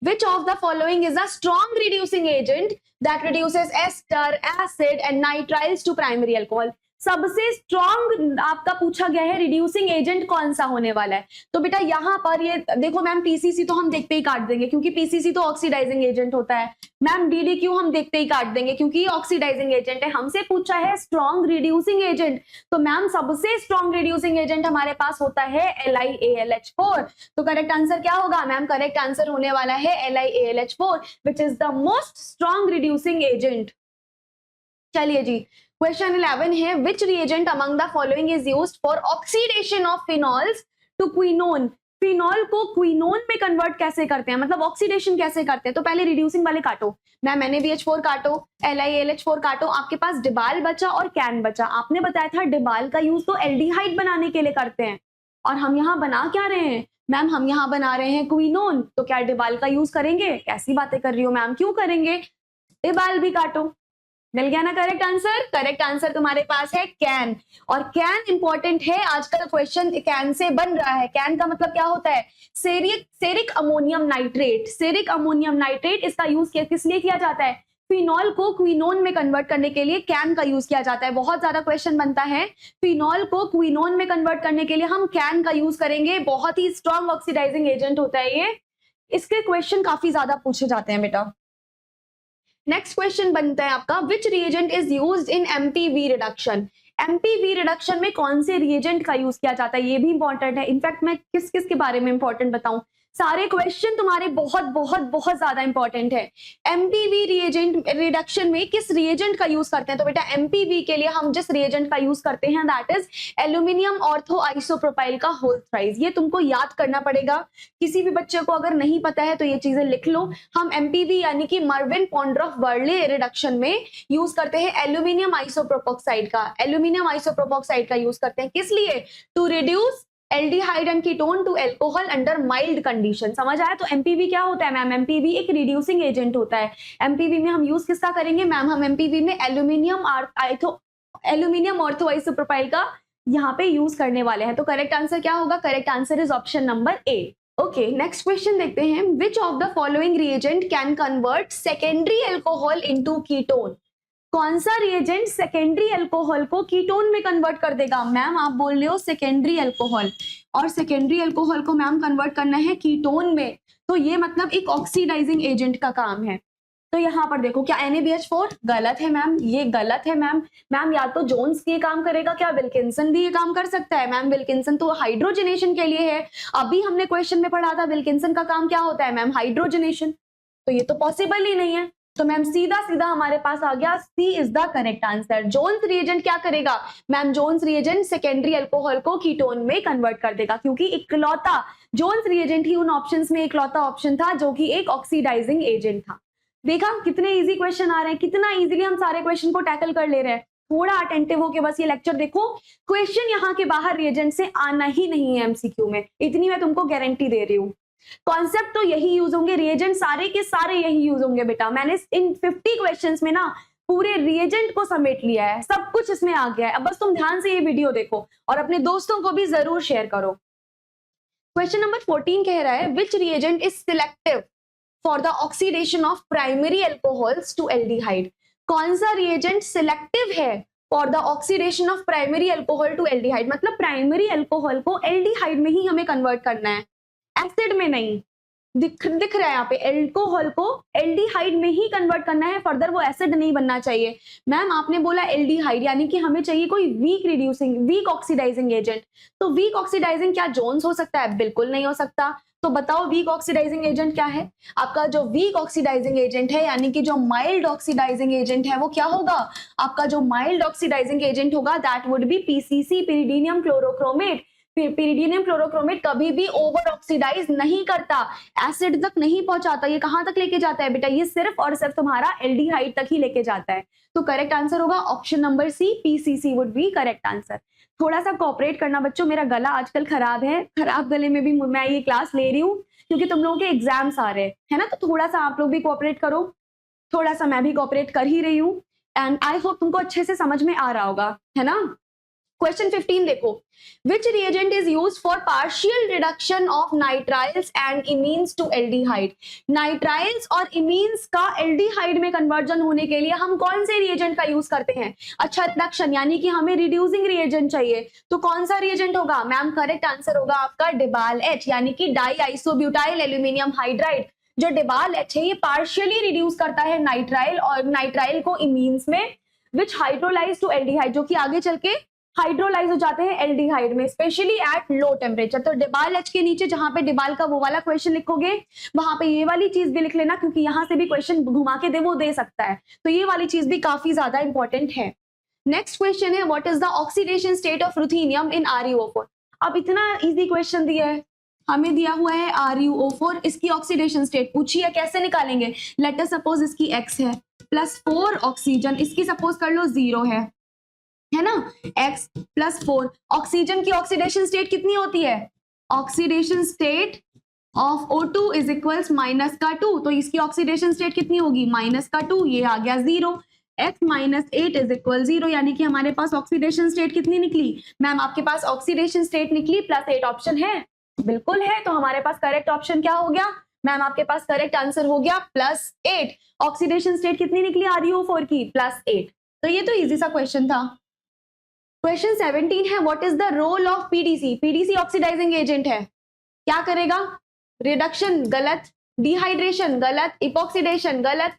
[SPEAKER 1] which of the following is a strong reducing agent that reduces ester, acid and nitriles to primary alcohol। सबसे स्ट्रॉन्ग आपका पूछा गया है रिड्यूसिंग एजेंट कौन सा होने वाला है। तो बेटा यहाँ पर ये देखो मैम, पीसीसी तो हम देखते ही काट देंगे क्योंकि पीसीसी तो ऑक्सीडाइजिंग एजेंट होता है। मैम डीडीक्यू हम देखते ही काट देंगे क्योंकि ऑक्सीडाइजिंग एजेंट है। हमसे पूछा है स्ट्रॉन्ग रिड्यूसिंग एजेंट, तो मैम सबसे स्ट्रॉन्ग रिड्यूसिंग एजेंट हमारे पास होता है LiAlH4। तो करेक्ट आंसर क्या होगा मैम? करेक्ट आंसर होने वाला है LiAlH4 which is the most strong reducing agent. चलिए जी, क्वेश्चन 11 है, which reagent among the following is used for oxidation of phenols to quinone. Phenol को क्विनोन में कन्वर्ट कैसे करते हैं, मतलब ऑक्सीडेशन कैसे करते हैं। तो पहले रिड्यूसिंग वाले काटो मैम, NaBH4 काटो, LiAlH4 काटो, आपके पास डिबाल बचा और कैन बचा। आपने बताया था डिबाल का यूज तो एल्डिहाइड बनाने के लिए करते हैं, और हम यहाँ बना क्या रहे हैं मैम? हम यहाँ बना रहे हैं क्विनोन। तो क्या डिबाल का यूज करेंगे? कैसी बातें कर रही हो मैम, क्यों करेंगे? डिबाल भी काटो। मिल गया ना करेक्ट आंसर? करेक्ट आंसर तुम्हारे पास है कैन, और कैन इंपॉर्टेंट है। आजकल क्वेश्चन कैन से बन रहा है। कैन का मतलब क्या होता है? Ceric ammonium nitrate. Ceric ammonium nitrate, इसका यूज किस लिए किया जाता है? फिनॉल को क्विनोन में कन्वर्ट करने के लिए कैन का यूज किया जाता है। बहुत ज्यादा क्वेश्चन बनता है, फिनॉल को क्विनोन में कन्वर्ट करने के लिए हम कैन का यूज करेंगे। बहुत ही स्ट्रॉन्ग ऑक्सीडाइजिंग एजेंट होता है ये, इसके क्वेश्चन काफी ज्यादा पूछे जाते हैं बेटा। नेक्स्ट क्वेश्चन बनता है आपका, which reagent is used in MPV reduction. MPV reduction में कौन से रिएजेंट का यूज किया जाता है, ये भी इंपॉर्टेंट है। इनफैक्ट मैं किस किस के बारे में इंपॉर्टेंट बताऊं, सारे क्वेश्चन तुम्हारे बहुत बहुत बहुत ज्यादा इंपॉर्टेंट है। एमपीवी रिएजेंट रिडक्शन में किस रिएजेंट का यूज करते हैं? तो बेटा एमपीवी के लिए हम जिस रिएजेंट का यूज करते हैं that is aluminium ortho isopropyl का होल थ्राइस। ये तुमको याद करना पड़ेगा, किसी भी बच्चे को अगर नहीं पता है तो ये चीजें लिख लो। हम एमपीवी यानी कि मर्विन पॉन्ड्रॉफ वर्ले रिडक्शन में यूज करते हैं एल्यूमिनियम आइसोप्रोपोक्साइड का। एल्यूमिनियम आइसोप्रोपोक्साइड का यूज करते हैं किस लिए? To reduce aldehyde and ketone to alcohol under mild condition. समझ आया? तो एमपीवी क्या होता है मैम? एमपीवी एक रिड्यूसिंग एजेंट होता है। एमपीवी में हम यूज किसका करेंगे मैम? हम एमपीवी में एल्यूमिनियम ऑर्थो आइसोप्रोपाइल का यहाँ पे यूज करने वाले हैं। तो करेक्ट आंसर क्या होगा? Correct answer is option number A. Okay, next question देखते हैं, विच of the following reagent can convert secondary alcohol into ketone. कौन सा रिएजेंट सेकेंडरी अल्कोहल को कीटोन में कन्वर्ट कर देगा? मैम आप बोल रहे हो सेकेंडरी अल्कोहल, और सेकेंडरी अल्कोहल को मैम कन्वर्ट करना है कीटोन में, तो ये मतलब एक ऑक्सीडाइजिंग एजेंट का काम है। तो यहाँ पर देखो, क्या NaBH4 गलत है मैम? ये गलत है मैम। मैम या तो जोन्स ये काम करेगा, क्या विल्किंसन भी ये काम कर सकता है? मैम विल्किंसन तो हाइड्रोजनेशन के लिए है। अभी हमने क्वेश्चन में पढ़ा था विल्किंसन का काम क्या होता है मैम? हाइड्रोजनेशन। तो ये तो पॉसिबल ही नहीं है। तो मैम सीधा सीधा हमारे पास आ गया, C is the correct answer. Jones reagent क्या करेगा ma'am? Jones reagent secondary alcohol को कीटोन में कन्वर्ट कर देगा, क्योंकि इकलौता जोन्स रिएजेंट ही उन ऑप्शंस में इकलौता ऑप्शन था जो कि एक ऑक्सीडाइजिंग एजेंट था। देखा कितने इजी क्वेश्चन आ रहे हैं, कितना इजीली हम सारे क्वेश्चन को टैकल कर ले रहे हैं। थोड़ा अटेंटिव हो के बस ये लेक्चर देखो, क्वेश्चन यहाँ के बाहर रिएजेंट से आना ही नहीं है एमसीक्यू में, इतनी मैं तुमको गारंटी दे रही हूँ। कॉन्सेप्ट तो यही यूज होंगे, रिएजेंट सारे के सारे यही यूज होंगे बेटा। मैंने इन 50 क्वेश्चंस में ना पूरे रिएजेंट को समेट लिया है, सब कुछ इसमें आ गया है। अब बस तुम ध्यान से ये वीडियो देखो और अपने दोस्तों को भी जरूर शेयर करो। क्वेश्चन नंबर 14 कह रहा है which reagent is selective for the oxidation of primary alcohols to aldehyde. कौन सा रिएजेंट सिलेक्टिव है for the oxidation of primary alcohol to aldehyde, मतलब प्राइमरी एल्कोहल को एल्डिहाइड में ही हमें कन्वर्ट करना है, एसिड में नहीं। दिख रहा है यहाँ पे, एल्कोहल को एल्डिहाइड में ही कन्वर्ट करना है, फर्दर वो एसिड नहीं बनना चाहिए। मैम आपने बोला एल्डिहाइड, यानी कि हमें चाहिए कोई वीक ऑक्सीडाइजिंग एजेंट। तो वीक ऑक्सीडाइजिंग क्या जोन्स हो सकता है? बिल्कुल नहीं हो सकता। तो बताओ वीक ऑक्सीडाइजिंग एजेंट क्या है? आपका जो वीक ऑक्सीडाइजिंग एजेंट है, यानी कि जो माइल्ड ऑक्सीडाइजिंग एजेंट है, वो क्या होगा? आपका जो माइल्ड ऑक्सीडाइजिंग एजेंट होगा that would be PCC, pyridinium chlorochromate. Pyridinium chlorochromate कभी भी ओवर ऑक्सीडाइज नहीं करता, एसिड तक नहीं पहुंचाता। ये कहां तक लेके जाता है बेटा? ये सिर्फ और सिर्फ तुम्हारा एल्डिहाइड तक ही लेके जाता है। तो करेक्ट आंसर होगा option number C, PCC would be correct answer. थोड़ा सा कोऑपरेट करना बच्चों, मेरा गला आजकल खराब है, खराब गले में भी मैं ये क्लास ले रही हूँ क्योंकि तुम लोगों के एग्जाम्स आ रहे हैं ना, तो थोड़ा सा आप लोग भी कोऑपरेट करो, थोड़ा सा मैं भी कोऑपरेट कर ही रही हूँ, एंड आई होप तुमको अच्छे से समझ में आ रहा होगा, है ना। क्वेश्चन 15 देखो, which reagent is used for partial reduction of nitriles and imines to aldehyde. Nitriles और इमीन्स का एल्डिहाइड में कन्वर्जन होने के लिए हम कौन से रिएजेंट का यूज करते हैं? अच्छा, रिडक्शन यानी कि हमें रिड्यूसिंग रिएजेंट चाहिए, तो कौन सा रिएजेंट होगा? मैम करेक्ट आंसर होगा आपका डिबाल एच, यानी कि डाई आइसोब्यूटाइल एल्यूमिनियम हाइड्राइड। जो डिबाल एच है ये पार्शियली रिड्यूस करता है नाइट्राइल और नाइट्राइल को इमीन्स में, विच हाइड्रोलाइज टू एल्डिहाइड, जो कि आगे चल के हाइड्रोलाइज हो जाते हैं एल्डिहाइड में, स्पेशली एट लो टेम्परेचर। तो डिबाल एच के नीचे जहां पे डिबाल का वो वाला क्वेश्चन लिखोगे वहां पे ये वाली चीज भी लिख लेना, क्योंकि यहां से भी क्वेश्चन घुमा के वो दे सकता है, तो ये वाली चीज भी काफी ज्यादा इंपॉर्टेंट है। नेक्स्ट क्वेश्चन है what is the oxidation state of ruthenium in RuO4। अब इतना इजी क्वेश्चन दिया है, हमें दिया हुआ है RuO4, इसकी ऑक्सीडेशन स्टेट पूछी है, कैसे निकालेंगे? लेट अस सपोज इसकी X है +4 ऑक्सीजन, इसकी सपोज कर लो 0 है ना, X +4। ऑक्सीजन की ऑक्सीडेशन स्टेट कितनी होती है? Oxidation state of O2 is equals -2, तो इसकी ऑक्सीडेशन स्टेट कितनी होगी? -2, ये आ गया 0। X -8 इज इक्वल 0, यानी कि हमारे पास ऑक्सीडेशन स्टेट कितनी निकली? मैम आपके पास ऑक्सीडेशन स्टेट निकली +8, ऑप्शन है? बिल्कुल है। तो हमारे पास करेक्ट ऑप्शन क्या हो गया? मैम आपके पास करेक्ट आंसर हो गया +8। ऑक्सीडेशन स्टेट कितनी निकली RuO4 की? +8। तो ये तो इजी सा क्वेश्चन था। क्वेश्चन 17 है what is the role of PDC. PDC oxidising agent है, क्या करेगा? रिडक्शन गलत, डिहाइड्रेशन गलत, इपॉक्सीडेशन गलत।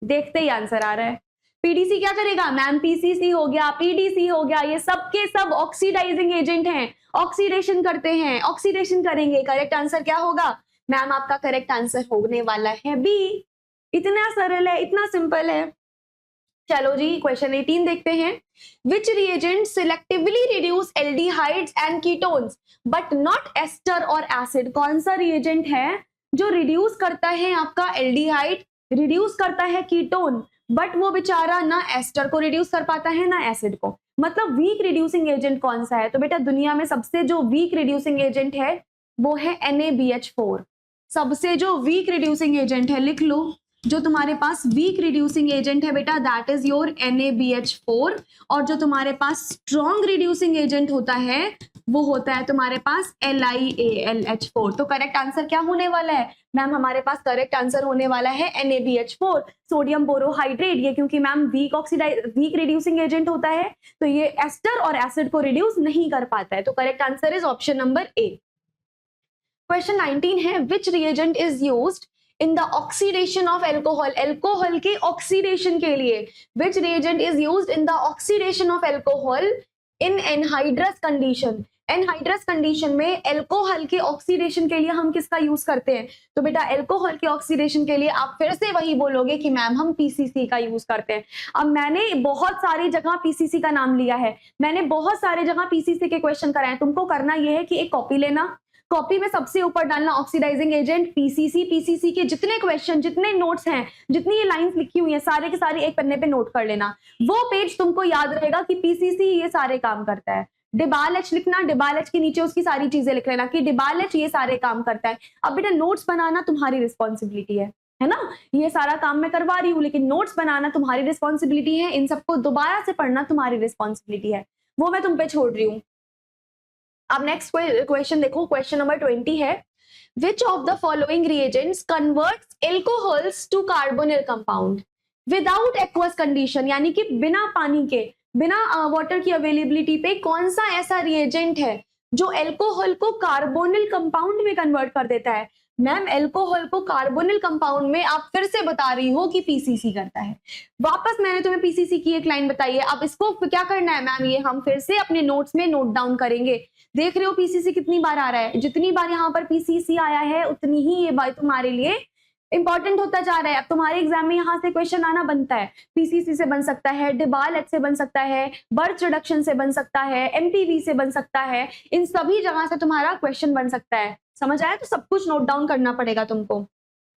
[SPEAKER 1] देखते ही आंसर आ रहा है। पीडीसी क्या करेगा? मैम पीसीसी हो गया, पीडीसी हो गया, ये सब के सब ऑक्सीडाइजिंग एजेंट हैं, ऑक्सीडेशन करते हैं, ऑक्सीडेशन करेंगे। करेक्ट आंसर क्या होगा? मैम आपका करेक्ट आंसर होने वाला है बी। इतना सरल है, इतना सिंपल है। चलो जी क्वेश्चन 18 देखते हैं। Which reagent selectively reduce aldehydes and ketones but not ester और एसिड। कौन सा रिएजेंट है जो रिड्यूस करता है आपका एल्डिहाइड, रिड्यूस करता है कीटोन, बट वो बेचारा ना एस्टर को रिड्यूस कर पाता है ना एसिड को। मतलब वीक रिड्यूसिंग एजेंट कौन सा है? तो बेटा दुनिया में सबसे जो वीक रिड्यूसिंग एजेंट है वो है NaBH4। सबसे जो वीक रिड्यूसिंग एजेंट है, लिख लो, जो तुम्हारे पास वीक रिड्यूसिंग एजेंट है बेटा दैट इज योर NaBH4। और जो तुम्हारे पास स्ट्रॉन्ग रिड्यूसिंग एजेंट होता है वो होता है तुम्हारे पास LiAlH4। तो करेक्ट आंसर क्या होने वाला है? मैम हमारे पास करेक्ट आंसर होने वाला है NaBH4, सोडियम बोरोहाइड्रेट। ये क्योंकि मैम वीक रिड्यूसिंग एजेंट होता है तो ये एस्टर और एसिड को रिड्यूस नहीं कर पाता है। तो correct answer is option number A। Question 19 है which reagent is used in the oxidation of alcohol. Alcohol के ऑक्सीडेशन के लिए which reagent is used in the oxidation of alcohol in anhydrous condition. Anhydrous condition में एल्कोहल के ऑक्सीडेशन के लिए हम किसका यूज करते हैं? तो बेटा एल्कोहल के ऑक्सीडेशन के लिए आप फिर से वही बोलोगे कि मैम हम पीसीसी का यूज करते हैं। अब मैंने बहुत सारी जगह पीसीसी का नाम लिया है, मैंने बहुत सारे जगह पीसीसी के क्वेश्चन कराए हैं। तुमको करना यह है कि एक कॉपी लेना, कॉपी में सबसे ऊपर डालना ऑक्सीडाइजिंग एजेंट पीसीसी, पीसीसी के जितने क्वेश्चन, जितने नोट्स हैं, जितनी ये लाइंस लिखी हुई हैं, सारे के सारे एक पन्ने पे नोट कर लेना। वो पेज तुमको याद रहेगा कि पीसीसी ये सारे काम करता है। डिबाल एच लिखना, डिबाल एच के नीचे उसकी सारी चीजें लिख लेना कि डिबाल एच ये सारे काम करता है। अब बेटा नोट्स बनाना तुम्हारी रिस्पॉन्सिबिलिटी है ना, ये सारा काम मैं करवा रही हूँ, लेकिन नोट्स बनाना तुम्हारी रिस्पॉन्सिबिलिटी है, इन सबको दोबारा से पढ़ना तुम्हारी रिस्पॉन्सिबिलिटी है, वो मैं तुम पे छोड़ रही हूँ। अब नेक्स्ट क्वेश्चन देखो, क्वेश्चन नंबर 20 है, which of the following reagents converts alcohols to carbonyl compound without aqueous condition, यानी कि बिना पानी के, बिना वाटर की अवेलेबिलिटी पे कौन सा ऐसा रिएजेंट है जो एल्कोहल को कार्बोनिल कंपाउंड में कन्वर्ट कर देता है। मैम एल्कोहल को कार्बोनिल कंपाउंड में आप फिर से बता रही हो कि पीसीसी करता है। वापस मैंने तुम्हें पीसीसी की एक लाइन बताई है, अब इसको क्या करना है मैम, ये हम फिर से अपने नोट्स में नोट डाउन करेंगे। देख रहे हो पीसीसी कितनी बार आ रहा है, जितनी बार यहाँ पर पीसीसी आया है उतनी ही ये बात तुम्हारे लिए इंपॉर्टेंट होता जा रहा है। अब तुम्हारे एग्जाम में यहाँ से क्वेश्चन आना बनता है, पीसीसी से बन सकता है, डिबाल एच से बन सकता है, बर्च रिडक्शन से बन सकता है, एमपीवी से बन सकता है, इन सभी जगह से तुम्हारा क्वेश्चन बन सकता है। समझ आया, तो सब कुछ नोट डाउन करना पड़ेगा तुमको।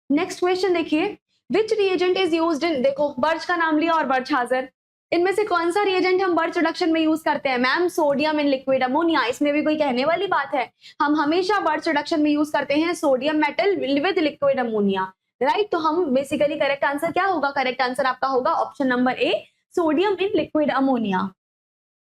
[SPEAKER 1] नेक्स्ट क्वेश्चन देखिए, विच रिएजेंट इज यूज्ड इन, देखो बर्च का नाम लिया और बर्च हाजिर, इनमें से कौन सा रिएजेंट हम बर्च रिडक्शन में यूज करते हैं। Ma'am sodium in liquid ammonia, इसमें भी कोई कहने वाली बात है, हम हमेशा बर्च रिडक्शन में यूज करते हैं sodium metal with liquid ammonia, right. तो हम बेसिकली करेक्ट आंसर क्या होगा, करेक्ट आंसर आपका होगा option number A, sodium in liquid ammonia.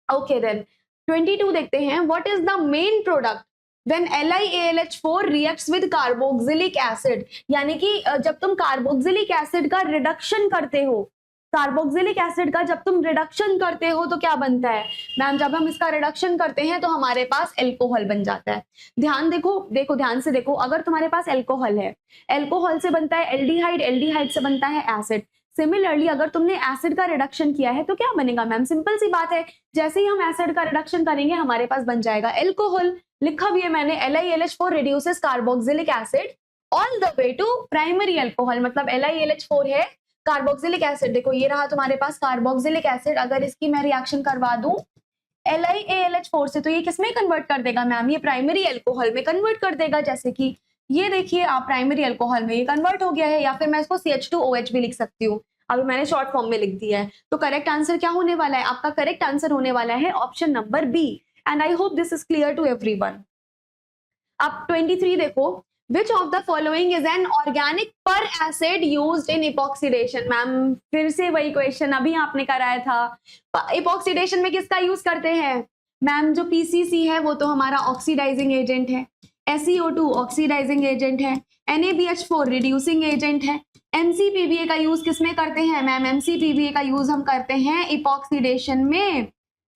[SPEAKER 1] Okay then 22 देखते हैं, what is the main product when LiAlH4 reacts with carboxylic acid, यानी कि जब तुम कार्बोक्सिलिक एसिड का रिडक्शन करते हो, कार्बोक्सिलिक एसिड का जब तुम रिडक्शन करते हो तो क्या बनता है मैम, जब हम इसका रिडक्शन करते हैं तो हमारे पास एल्कोहल बन जाता है। ध्यान देखो ध्यान से देखो, अगर तुम्हारे पास एल्कोहल है, एल्कोहल से बनता है एल्डिहाइड, एल्डिहाइड से बनता है एसिड। सिमिलरली अगर तुमने एसिड का रिडक्शन किया है तो क्या बनेगा मैम, सिंपल सी बात है, जैसे ही हम एसिड का रिडक्शन करेंगे हमारे पास बन जाएगा एल्कोहल। लिखा भी है मैंने, LiAlH4 reduces carboxylic acid all the way to primary alcohol, मतलब LiAlH4 है कार्बोक्सिलिक एसिड। देखो ये रहा तुम्हारे पास कार्बोक्सिलिक एसिड, अगर इसकी मैं रिएक्शन करवा दूं LiAlH4 से तो ये किसमें कन्वर्ट कर देगा मैम, ये प्राइमरी अल्कोहल में कन्वर्ट कर देगा। जैसे कि ये देखिए आप प्राइमरी अल्कोहल में ये कन्वर्ट हो गया है, या फिर मैं इसको CH2OH भी लिख सकती हूँ, अभी मैंने शॉर्ट फॉर्म में लिख दिया है। तो करेक्ट आंसर क्या होने वाला है, आपका करेक्ट आंसर होने वाला है option number B, and I hope this is clear to everyone. अब 23 देखो, which of the following is an organic per acid used in epoxidation। Ma'am फिर से वही क्वेश्चन अभी आपने कराया था, इपोक्सीडेशन में किसका यूज करते हैं मैम, जो पीसीसी है वो तो हमारा ऑक्सीडाइजिंग एजेंट है, SeO2 ऑक्सीडाइजिंग एजेंट है, NaBH4 रिड्यूसिंग एजेंट है, MCPBA का यूज किसमें करते हैं मैम, MCPBA का यूज हम करते हैं इपोक्सीडेशन में।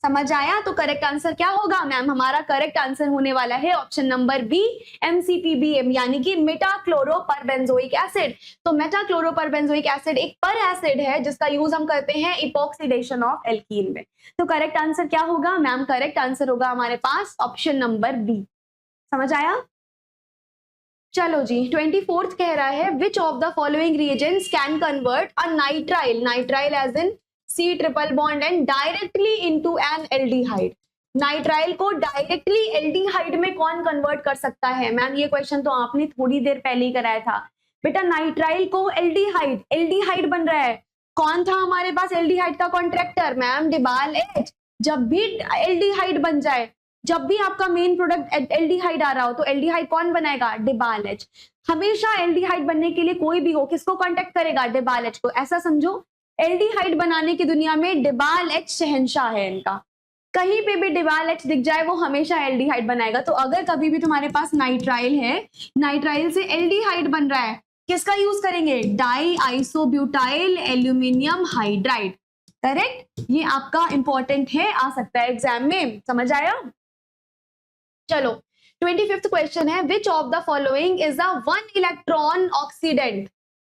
[SPEAKER 1] समझ आया, तो करेक्ट आंसर क्या होगा मैम, हमारा करेक्ट आंसर होने वाला है ऑप्शन नंबर बी, MCPBA, यानी कि मेटाक्लोरोपरबेंजोइक एसिड। तो मेटाक्लोरोपरबेंजोइक एसिड एक पर एसिड है जिसका यूज हम करते हैं इपोक्सीडेशन ऑफ एल्कीन में। तो करेक्ट आंसर क्या होगा मैम, करेक्ट आंसर होगा हमारे पास ऑप्शन नंबर बी। समझ आया, चलो जी 24th कह रहा है, which of the following reagents can convert a nitrile, nitrile as in C triple bond and directly into an aldehyde. Nitrile को डायरेक्टली एल्डिहाइड में कौन कन्वर्ट कर सकता है मैम, ये क्वेश्चन तो आपने थोड़ी देर पहले ही कराया था बेटा। नाइट्राइल को एल्डिहाइड, एल्डिहाइड बन रहा है, कौन था हमारे पास एल्डिहाइड का कॉन्ट्रैक्टर मैम, डिबाल एच। जब भी एल्डिहाइड बन जाए, जब भी आपका मेन प्रोडक्ट एल्डिहाइड आ रहा हो तो एल्डिहाइड कौन बनाएगा, डिबाल एच। हमेशा एल्डिहाइड बनने के लिए कोई भी हो किसको कॉन्टेक्ट करेगा, डिबाल एच को। ऐसा समझो एल्डिहाइड बनाने की दुनिया में डिबाल एच शहंशाह है इनका, कहीं पे भी डिबाल एच दिख जाए वो हमेशा एल्डिहाइड बनाएगा। तो अगर कभी भी तुम्हारे पास नाइट्राइल है, नाइट्राइल से एल्डिहाइड बन रहा है, किसका यूज करेंगे, die isobutyl aluminium hydride. Correct, ये आपका इंपॉर्टेंट है, आ सकता है एग्जाम में। समझ आया, चलो 25th क्वेश्चन है, which of the following is a one electron oxidant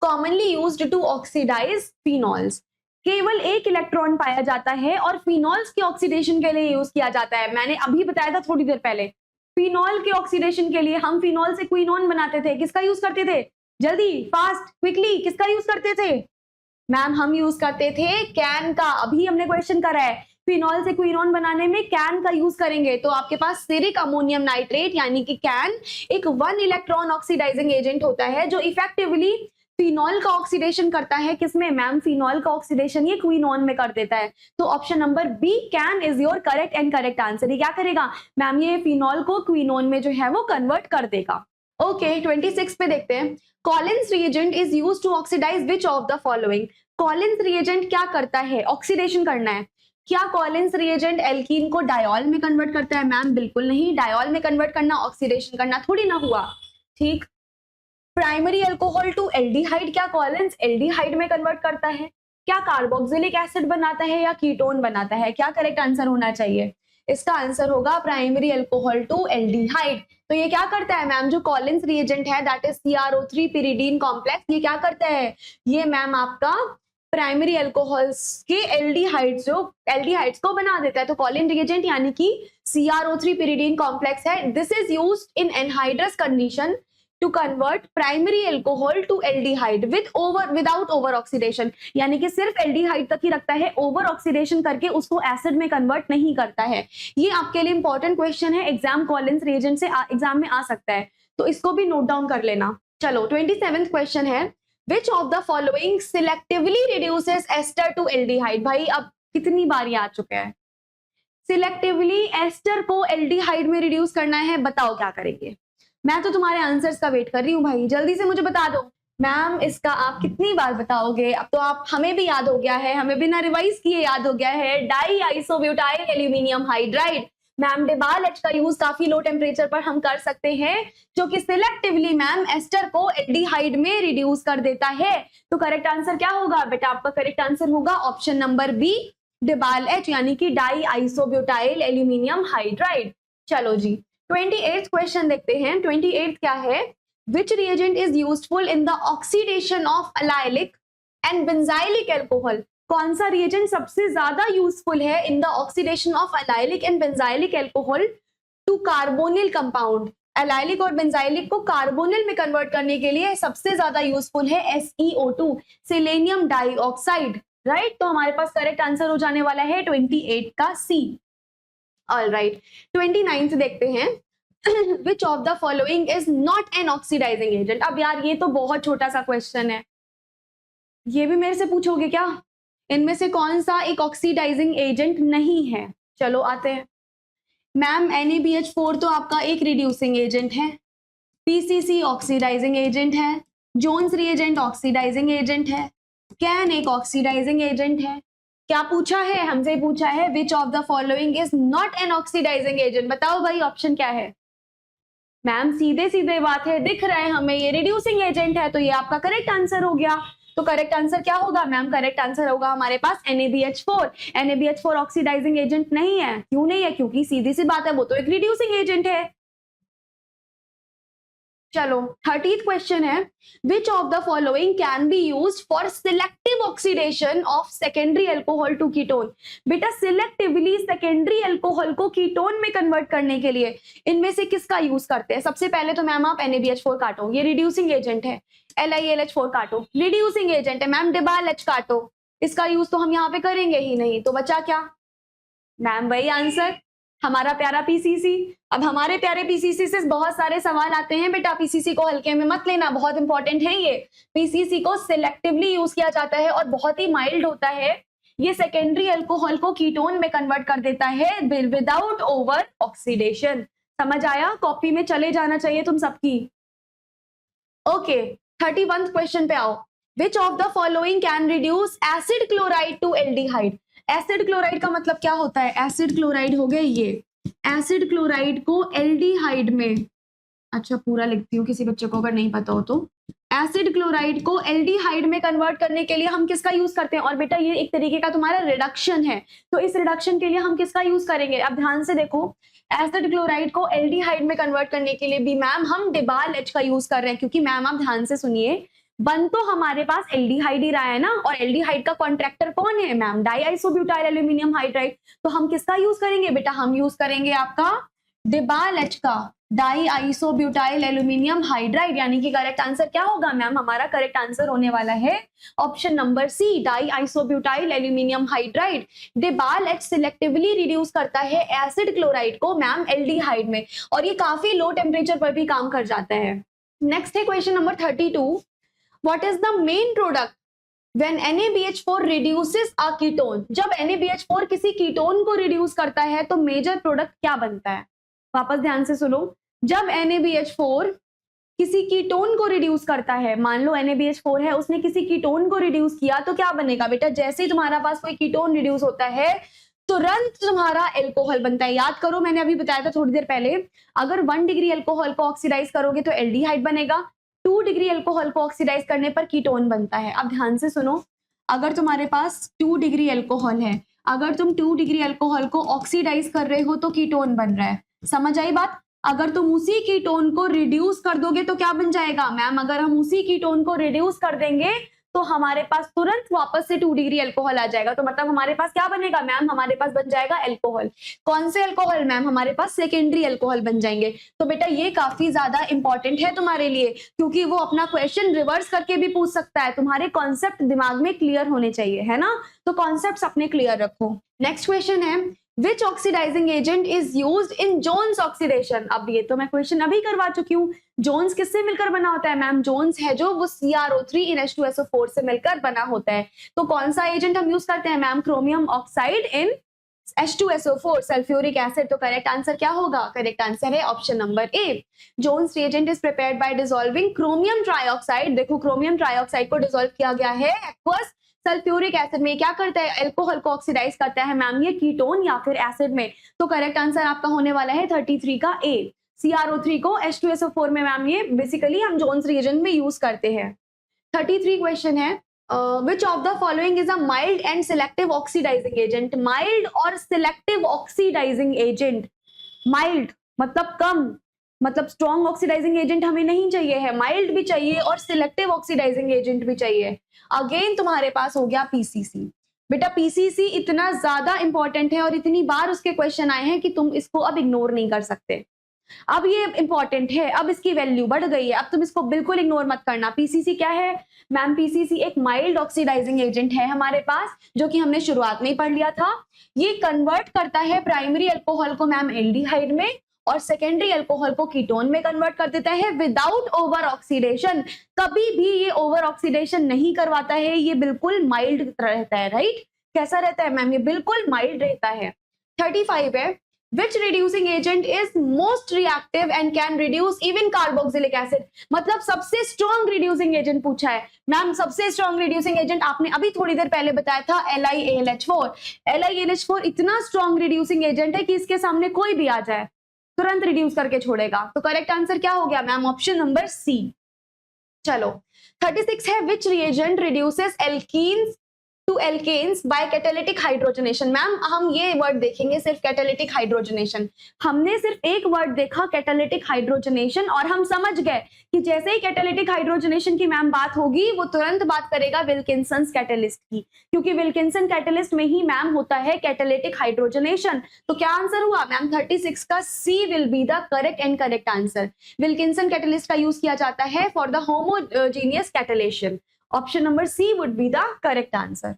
[SPEAKER 1] commonly used to oxidize phenols। केवल एक इलेक्ट्रॉन पाया जाता है और फिनॉल्स के ऑक्सीडेशन के लिए यूज किया जाता है। मैंने अभी बताया था थोड़ी देर पहले, फिनॉल के ऑक्सीडेशन के लिए हम फिनॉल से क्विनोन बनाते थे, किसका यूज करते थे, जल्दी फास्ट क्विकली, किसका यूज करते थे मैम, हम यूज करते थे कैन का। अभी हमने क्वेश्चन करा है फिनॉल से क्विनोन बनाने में कैन का यूज करेंगे, तो आपके पास सिरिक अमोनियम नाइट्रेट यानी कि कैन एक 1 इलेक्ट्रॉन ऑक्सीडाइजिंग एजेंट होता है जो इफेक्टिवली फिनॉल का ऑक्सीडेशन करता है। किसमें मैम? फिनॉल का ऑक्सीडेशन ये क्विनोन में कर देता है। तो option number B CAN is your correct and correct answer. ये क्या करेगा मैम? ये फिनॉल को क्विनोन में जो है वो कन्वर्ट कर देगा। ओके 26 पे देखते हैं। Collins reagent is used to oxidise which of the following. Collins reagent क्या करता है? ऑक्सीडेशन करना है। क्या कॉलिन्स रिएजेंट एल्कीन को डायोल में कन्वर्ट करता है? मैम बिल्कुल नहीं। डायोल में कन्वर्ट करना ऑक्सीडेशन करना थोड़ी ना हुआ। ठीक। प्राइमरी अल्कोहल टू एल्डिहाइड क्या कॉलिन्स एल्डिहाइड में कन्वर्ट करता है? क्या कार्बोक्सिलिक एसिड बनाता है या कीटोन बनाता है? क्या करेक्ट आंसर होना चाहिए? इसका आंसर होगा प्राइमरी अल्कोहल टू एल्डिहाइड। तो ये क्या करता है मैम? जो कॉलिन्स रिएजेंट है that is CrO3 pyridine complex, ये क्या करता है? ये मैम आपका प्राइमरी अल्कोहल्स के एल्डिहाइड्स को बना देता है। तो कॉलिन रिएजेंट यानी कि CrO3 pyridine कॉम्प्लेक्स है। This is used in anhydrous condition to convert primary alcohol to aldehyde without over oxidation, यानी कि सिर्फ एल्डिहाइड तक ही रखता है, ओवर ऑक्सीडेशन करके उसको एसिड में कन्वर्ट नहीं करता है। ये आपके लिए इंपॉर्टेंट क्वेश्चन है, एग्जाम कॉलिन्स रिएजेंट से एग्जाम में आ सकता है, तो इसको भी नोट डाउन कर लेना। चलो 27th क्वेश्चन है, Which of the following selectively reduces ester to aldehyde? भाई अब कितनी बार ये आ चुका है। सिलेक्टिवली एस्टर को एल्डिहाइड में रिड्यूस करना है, बताओ क्या करेंगे? मैं तो तुम्हारे आंसर्स का वेट कर रही हूँ भाई, जल्दी से मुझे बता दो। मैम इसका आप कितनी बार बताओगे? अब तो आप हमें भी याद हो गया है, हमें बिना रिवाइज किए याद हो गया है। Di isobutyl aluminium hydride. Ma'am DIBAL H का यूज काफी लो टेम्परेचर पर हम कर सकते हैं, जो कि सिलेक्टिवली मैम एस्टर को एल्डिहाइड में रिड्यूस कर देता है। तो करेक्ट आंसर क्या होगा बेटा? आपका करेक्ट आंसर होगा ऑप्शन नंबर बी डेबाल एच, यानी कि डाई आइसोब्यूटाइल एल्यूमिनियम हाइड्राइड। चलो जी 28th क्वेश्चन देखते हैं। 28th क्या है? Which reagent is useful in the oxidation of allylic and benzylic alcohol? कौन सा रिएजेंट सबसे ज्यादा यूजफुल है in the oxidation of allylic and benzylic alcohol to carbonyl compound? Allylic और बेंजाइलिक को कार्बोनिल में कन्वर्ट करने के लिए सबसे ज्यादा यूजफुल है SeO2, सेलेनियम डाइऑक्साइड। राइट, तो हमारे पास करेक्ट आंसर हो जाने वाला है 28 का C। ऑलराइट 29th देखते हैं। Which of the following is not an oxidizing agent? अब यार ये तो बहुत छोटा सा क्वेश्चन है, ये भी मेरे से पूछोगे क्या? इनमें से कौन सा एक ऑक्सीडाइजिंग एजेंट नहीं है? चलो आते हैं। मैम NaBH4 तो आपका एक रिड्यूसिंग एजेंट है, PCC ऑक्सीडाइजिंग एजेंट है, जोन्स रिएजेंट ऑक्सीडाइजिंग एजेंट है, कैन एक ऑक्सीडाइजिंग एजेंट है। क्या पूछा है? हमसे पूछा है which of the following is not an oxidising agent. बताओ भाई ऑप्शन क्या है? मैम सीधे सीधे बात है, दिख रहा है हमें ये रिड्यूसिंग एजेंट है, तो ये आपका करेक्ट आंसर हो गया। तो करेक्ट आंसर क्या होगा मैम? करेक्ट आंसर होगा हमारे पास NaBH4। NaBH4 ऑक्सीडाइजिंग एजेंट नहीं है। क्यों नहीं है? क्योंकि सीधी सी बात है, वो तो एक रिड्यूसिंग एजेंट है। चलो 30th क्वेश्चन है, which of the following can be used for selective oxidation of secondary alcohol to ketone? बेटा सिलेक्टिवली सेकेंडरी अल्कोहल को कीटोन में कन्वर्ट करने के लिए इनमें से किसका यूज करते हैं? सबसे पहले तो मैम आप NaBH4 काटो, ये रिड्यूसिंग एजेंट है। LiLH4 काटो, रिड्यूसिंग एजेंट है। मैम डेबाल एच काटो, इसका यूज तो हम यहाँ पे करेंगे ही नहीं, तो बचा क्या मैम? वही आंसर, हमारा प्यारा PCC। अब हमारे प्यारे PCC से बहुत सारे सवाल आते हैं बेटा, PCC को हल्के में मत लेना, बहुत इंपॉर्टेंट है ये। PCC को सिलेक्टिवली यूज किया जाता है और बहुत ही माइल्ड होता है। ये सेकेंडरी अल्कोहल को कीटोन में कन्वर्ट कर देता है विदाउट ओवर ऑक्सीडेशन। समझ आया? कॉपी में चले जाना चाहिए तुम सबकी। ओके 31st क्वेश्चन पे आओ। Which of the following can reduce acid chloride to aldehyde? Acid chloride का मतलब क्या होता है? एसिड क्लोराइड हो गए ये, एसिड क्लोराइड को एल्डिहाइड में, अच्छा पूरा लिखती हूँ किसी बच्चे को अगर नहीं पता हो तो, एसिड क्लोराइड को एल्डिहाइड में कन्वर्ट करने के लिए हम किसका यूज करते हैं? और बेटा ये एक तरीके का तुम्हारा रिडक्शन है, तो इस रिडक्शन के लिए हम किसका यूज करेंगे? अब ध्यान से देखो, एसिड क्लोराइड को एल्डिहाइड में कन्वर्ट करने के लिए भी मैम हम डेबाल एच का यूज कर रहे हैं, क्योंकि मैम आप ध्यान से सुनिए, बन तो हमारे पास एल्डिहाइड ही रहा है ना, और एल्डिहाइड का कॉन्ट्रैक्टर कौन है मैम? डाईआइसोब्यूटाइल aluminium hydride. तो हम किसका यूज करेंगे बेटा? हम यूज करेंगे आपका डेबाल एच का। डाई आइसोब्यूटाइल एल्यूमिनियम हाइड्राइड, यानी कि करेक्ट आंसर क्या होगा मैम? हमारा करेक्ट आंसर होने वाला है option number C, di isobutyl aluminium hydride. DIBAL H selectively reduce करता है एसिड क्लोराइड को मैम एल्डिहाइड में, और ये काफी लो टेम्परेचर पर भी काम कर जाता है। नेक्स्ट है question number 32, what is the main product When NaBH4 reduces a ketone, जब NaBH4 किसी कीटोन को रिड्यूस करता है तो मेजर प्रोडक्ट क्या बनता है? वापस ध्यान से सुनो, जब NaBH4 किसी कीटोन को रिड्यूस करता है, मान लो NaBH4 है, उसने किसी कीटोन को रिड्यूस किया तो क्या बनेगा बेटा? जैसे ही तुम्हारा पास कोई कीटोन रिड्यूस होता है तुरंत तुम्हारा एल्कोहल बनता है। याद करो, मैंने अभी बताया था थोड़ी देर पहले, अगर 1 डिग्री एल्कोहल को ऑक्सीडाइज करोगे तो एल्डिहाइड बनेगा, 2 डिग्री एल्कोहल को ऑक्सीडाइज करने पर कीटोन बनता है। अब ध्यान से सुनो, अगर तुम्हारे पास 2 डिग्री एल्कोहल है, अगर तुम 2 डिग्री एल्कोहल को ऑक्सीडाइज कर रहे हो तो कीटोन बन रहा है, समझ आई बात? अगर तुम उसी कीटोन को रिड्यूस कर दोगे तो क्या बन जाएगा मैम? अगर हम उसी कीटोन को रिड्यूस कर देंगे तो हमारे पास तुरंत वापस से 2 डिग्री एल्कोहल आ जाएगा, तो मतलब हमारे पास क्या बनेगा मैम? हमारे पास बन जाएगा एल्कोहल। कौन से एल्कोहल मैम? हमारे पास सेकेंडरी एल्कोहल बन जाएंगे। तो बेटा ये काफी ज्यादा इंपॉर्टेंट है तुम्हारे लिए, क्योंकि वो अपना क्वेश्चन रिवर्स करके भी पूछ सकता है। तुम्हारे कॉन्सेप्ट दिमाग में क्लियर होने चाहिए, है ना? तो कॉन्सेप्ट अपने क्लियर रखो। नेक्स्ट क्वेश्चन है, Which oxidizing agent is used in Jones oxidation? अब ये तो मैं क्वेश्चन अभी करवा चुकी हूँ। जोन्स किससे मिलकर बना होता है मैम? जोन्स है जो वो CrO3 in H2SO4 से मिलकर बना होता है। तो कौन सा एजेंट हम यूज करते हैं ma'am? Chromium oxide in H2SO4 sulphuric acid. तो करेक्ट आंसर क्या होगा? करेक्ट आंसर है option number A. Jones reagent is prepared by dissolving chromium trioxide. देखो क्रोमियम ट्राइऑक्साइड को डिसॉल्व किया गया है एक्वस सल्फ्यूरिक एसिड में। क्या करता है? एल्कोहल को ऑक्सीडाइज करता है मैम, ये कीटोन या फिर एसिड में। तो करेक्ट आंसर आपका होने वाला है 33 का ए। CrO3 को H2SO4 में मैम ये बेसिकली हम जोन्स रिएजेंट में यूज करते हैं। 33 क्वेश्चन है, which of the following is a mild and selective oxidizing agent? mild और selective oxidizing agent, mild मतलब कम, मतलब स्ट्रॉन्ग ऑक्सीडाइजिंग एजेंट हमें नहीं चाहिए है, माइल्ड भी चाहिए और सिलेक्टिव ऑक्सीडाइजिंग एजेंट भी चाहिए। अगेन तुम्हारे पास हो गया पीसीसी। बेटा पीसीसी इतना ज्यादा इंपॉर्टेंट है और इतनी बार उसके क्वेश्चन आए हैं कि तुम इसको अब इग्नोर नहीं कर सकते। अब ये इंपॉर्टेंट है, अब इसकी वैल्यू बढ़ गई है, अब तुम इसको बिल्कुल इग्नोर मत करना। पीसीसी क्या है मैम? पीसीसी एक माइल्ड ऑक्सीडाइजिंग एजेंट है हमारे पास, जो कि हमने शुरुआत में ही पढ़ लिया था। ये कन्वर्ट करता है प्राइमरी अल्कोहल को मैम एल्डिहाइड में और सेकेंडरी अल्कोहल को कीटोन में कन्वर्ट कर देता है विदाउट ओवर ऑक्सीडेशन। कभी भी ये ओवर ऑक्सीडेशन नहीं करवाता है, ये बिल्कुल माइल्ड रहता है। राइट? कैसा रहता है मैम? ये बिल्कुल माइल्ड रहता है। 35 है, which reducing agent is most reactive and can reduce even carboxylic acid? मतलब सबसे स्ट्रॉन्ग रिड्यूसिंग एजेंट पूछा है मैम। सबसे स्ट्रॉन्ग रिड्यूसिंग एजेंट आपने अभी थोड़ी देर पहले बताया था LiAlH4। LiAlH4 इतना स्ट्रॉन्ग रिड्यूसिंग एजेंट है कि इसके सामने कोई भी आ जाए तुरंत रिड्यूस करके छोड़ेगा। तो करेक्ट आंसर क्या हो गया मैम? ऑप्शन नंबर सी। चलो 36 है, which reagent reduces alkenes to alkanes by catalytic hydrogenation? Ma'am हम ये वर्ड देखेंगे सिर्फ कैटालिटिक हाइड्रोजनेशन। हमने सिर्फ एक वर्ड देखा कैटालिटिक हाइड्रोजनेशन और हम समझ गए कि जैसे ही कैटालिटिक हाइड्रोजनेशन की मैम बात होगी वो तुरंत बात करेगा विल्किंसन्स कैटलिस्ट की, क्योंकि विल्किंसन कैटलिस्ट में ही मैम होता है कैटालिटिक हाइड्रोजनेशन। तो क्या आंसर हुआ मैम? 36 का C will be the correct and correct answer. Wilkinson catalyst का यूज किया जाता है for the homogeneous catalysis. Option number C would be the correct answer.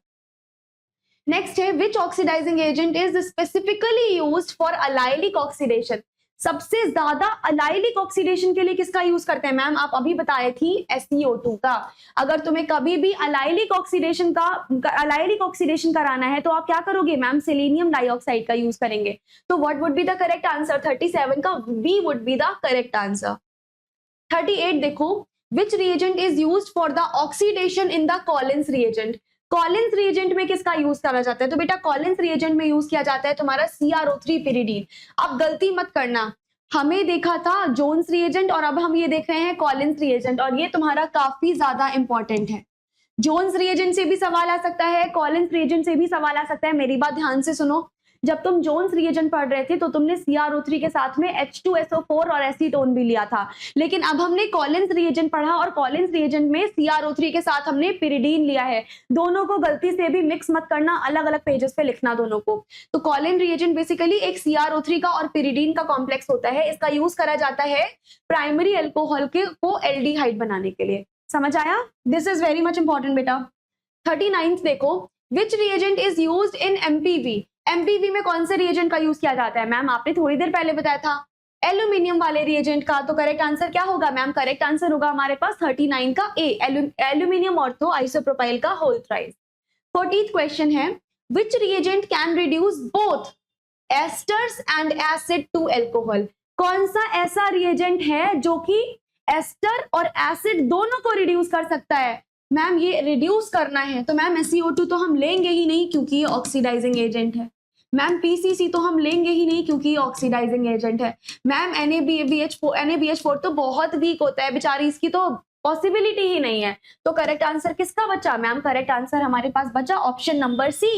[SPEAKER 1] Next है, which oxidizing agent is specifically used for allylic oxidation? सबसे ज्यादा अलाइलिक ऑक्सीडेशन के लिए किसका यूज करते हैं मैम? आप अभी बताए थी SeO2 का। अगर तुम्हें कभी भी अलाइलिक ऑक्सीडेशन कराना है तो आप क्या करोगे मैम? सेलेनियम डाइऑक्साइड का यूज करेंगे। तो what would be the correct answer? 37 का B would be the correct answer. 38 देखो, which reagent is used for the oxidation in the Collins reagent? Collins reagent में किसका यूज करा जाता है? तो बेटा कॉलिन्स रिएजेंट में यूज किया जाता है तुम्हारा CrO3 pyridine। अब गलती मत करना, हमें देखा था जोन्स रिएजेंट और अब हम ये देख रहे हैं कॉलिन्स रिएजेंट, और ये तुम्हारा काफी ज्यादा इंपॉर्टेंट है। जोन्स रिएजेंट से भी सवाल आ सकता है, कॉलिन्स रिएजेंट से भी सवाल आ सकता है। मेरी बात ध्यान से सुनो, जब तुम जोन्स रिएजेंट पढ़ रहे थे तो तुमने CrO3 के साथ में H2SO4 और एसीटोन भी लिया था, लेकिन अब हमने कॉलिन्स रिएजेंट पढ़ा और कॉलिन्स रिएजेंट में CrO3 के साथ हमने पिरिडीन लिया है। दोनों को गलती से भी मिक्स मत करना, अलग अलग पेजेस पे लिखना दोनों को। तो कॉलिन रिएजेंट बेसिकली एक CrO3 का और पिरिडीन का कॉम्प्लेक्स होता है। इसका यूज करा जाता है प्राइमरी अल्कोहल को एल्डिहाइड बनाने के लिए। समझ आया? This is very much important बेटा। 39th देखो, which reagent is used in MPV? MPV में कौन से रिएजेंट का यूज किया जाता है? मैम आपने थोड़ी देर पहले बताया था एल्यूमिनियम वाले रिएजेंट का। तो करेक्ट आंसर क्या होगा मैम? करेक्ट आंसर होगा हमारे पास 39 का ए, एल्यूमिनियम ऑर्थो आइसोप्रोपाइल का होल थ्राइस। 40th क्वेश्चन है, which reagent can reduce both esters and acid to alcohol? कौन सा ऐसा रिएजेंट है जो कि एस्टर और एसिड दोनों को रिड्यूस कर सकता है? मैम ये रिड्यूस करना है तो मैम SiO2 तो हम लेंगे ही नहीं क्योंकि ये ऑक्सीडाइजिंग एजेंट है। मैम PCC तो हम लेंगे ही नहीं क्योंकि ये ऑक्सीडाइजिंग एजेंट है। मैम NaBH4 तो बहुत वीक होता है बेचारी, इसकी तो पॉसिबिलिटी ही नहीं है। तो करेक्ट आंसर किसका बचा? मैम करेक्ट आंसर हमारे पास बचा ऑप्शन नंबर सी,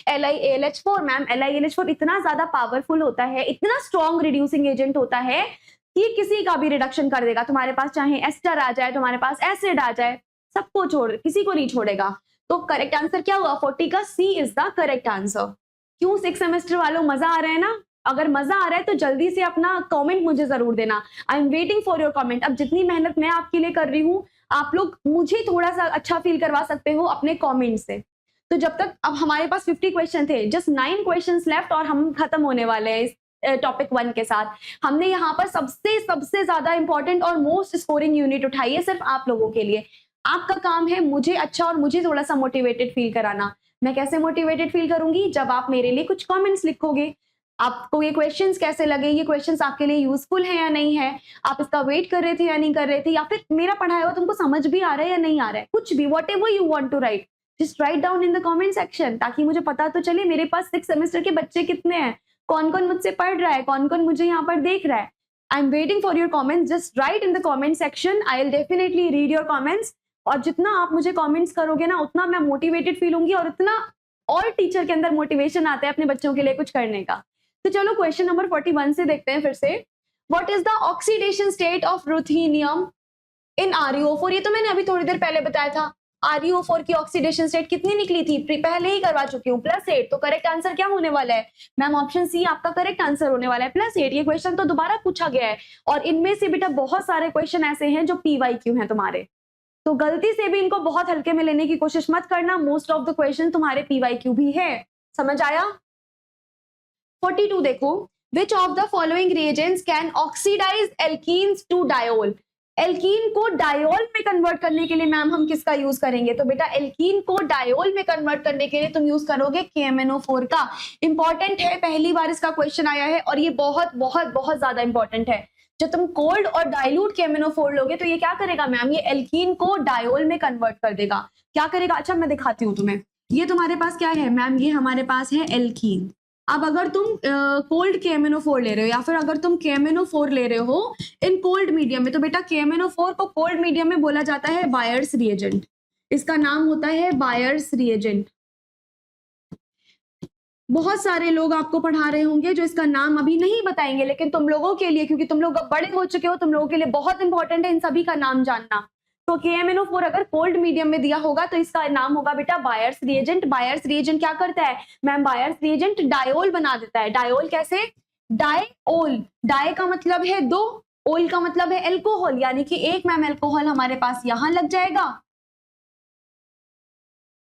[SPEAKER 1] LiAlH4। मैम LiAlH4 इतना ज्यादा पावरफुल होता है, इतना स्ट्रॉन्ग रिड्यूसिंग एजेंट होता है कि किसी का भी रिडक्शन कर देगा। तुम्हारे पास चाहे एस्टर आ जाए, तुम्हारे पास एसिड आ जाए, सबको किसी को नहीं छोड़ेगा। तो करेक्ट आंसर क्या हुआ? 40 का सी इज द करेक्ट आंसर। क्यों 6 सेमेस्टर वालों मजा आ रहा है ना? अगर मजा आ रहा है तो जल्दी से अपना कमेंट मुझे जरूर देना। I am waiting for your comment. अब जितनी मेहनत मैं आपके लिए कर रही हूँ, आप लोग मुझे थोड़ा सा अच्छा फील करवा सकते हो अपने कमेंट से। तो जब तक, अब हमारे पास 50 क्वेश्चन थे, जस्ट 9 क्वेश्चंस लेफ्ट और हम खत्म होने वाले हैं इस टॉपिक 1 के साथ। हमने यहाँ पर सबसे ज्यादा इंपॉर्टेंट और मोस्ट स्कोरिंग यूनिट उठाई है सिर्फ आप लोगों के लिए। आपका काम है मुझे अच्छा और मुझे थोड़ा सा मोटिवेटेड फील कराना। मैं कैसे मोटिवेटेड फील करूंगी? जब आप मेरे लिए कुछ कमेंट्स लिखोगे। आपको ये क्वेश्चंस कैसे लगे, ये क्वेश्चंस आपके लिए यूजफुल है या नहीं है, आप इसका वेट कर रहे थे या नहीं कर रहे थे, या फिर मेरा पढ़ाया हुआ तुमको समझ भी आ रहा है या नहीं आ रहा है, कुछ भी, whatever you want to write, just write down in the comment section, ताकि मुझे पता तो चले मेरे पास 6 सेमेस्टर के बच्चे कितने हैं, कौन कौन मुझसे पढ़ रहा है, कौन कौन मुझे यहाँ पर देख रहा है। I am waiting for your comments, just right in the comment section, I will definitely read your comments. और जितना आप मुझे कमेंट्स करोगे ना, उतना मैं मोटिवेटेड फील होंगी और उतना और टीचर के अंदर मोटिवेशन आता है अपने बच्चों के लिए कुछ करने का। तो चलो क्वेश्चन नंबर 41 से देखते हैं फिर से। What is the oxidation state of ruthenium in ReO4? ये तो मैंने अभी थोड़ी देर पहले बताया था। ReO4 की ऑक्सीडेशन स्टेट कितनी निकली थी? पहले ही करवा चुकी हूँ, +8। तो करेक्ट आंसर क्या होने वाला है मैम? ऑप्शन सी आपका करेक्ट आंसर होने वाला है, +8। ये क्वेश्चन तो दोबारा पूछा गया है और इनमें से बेटा बहुत सारे क्वेश्चन ऐसे हैं जो PYQ हैं तुम्हारे, तो गलती से भी इनको बहुत हल्के में लेने की कोशिश मत करना। मोस्ट ऑफ द क्वेश्चन तुम्हारे PYQ भी है। समझ आया? 42 देखो, which of the following reagents can oxidise alkenes to diol? Alkene को डायोल में कन्वर्ट करने के लिए मैम हम किसका यूज करेंगे? तो बेटा एल्कीन को डायोल में कन्वर्ट करने के लिए तुम यूज करोगे KMnO4 का। इंपॉर्टेंट है, पहली बार इसका क्वेश्चन आया है और ये बहुत बहुत बहुत ज्यादा इंपॉर्टेंट है। जब तुम कोल्ड और डाइल्यूट KMnO4 लोगे तो ये क्या करेगा मैम? ये एल्कीन को डायोल में कन्वर्ट कर देगा। क्या करेगा? अच्छा मैं दिखाती हूँ तुम्हें। ये तुम्हारे पास क्या है मैम? ये हमारे पास है एल्कीन। अब अगर तुम कोल्ड KMnO4 ले रहे हो या फिर अगर तुम KMnO4 ले रहे हो इन कोल्ड मीडियम में, तो बेटा KMnO4 को कोल्ड मीडियम में बोला जाता है बायर्स रिएजेंट। इसका नाम होता है बायर्स रिएजेंट। बहुत सारे लोग आपको पढ़ा रहे होंगे जो इसका नाम अभी नहीं बताएंगे, लेकिन तुम लोगों के लिए, क्योंकि तुम लोग अब बड़े हो चुके हो, तुम लोगों के लिए बहुत इंपॉर्टेंट है इन सभी का नाम जानना। तो KMnO4 अगर कोल्ड मीडियम में दिया होगा तो इसका नाम होगा बेटा बायर्स रिएजेंट। बायर्स रिएजेंट क्या करता है मैम? बायर्स रिएजेंट डायोल बना देता है। डायोल कैसे? डायोल, डाई का मतलब है 2, ओल का मतलब है एल्कोहल, यानी कि 1 मैम एल्कोहल हमारे पास यहां लग जाएगा।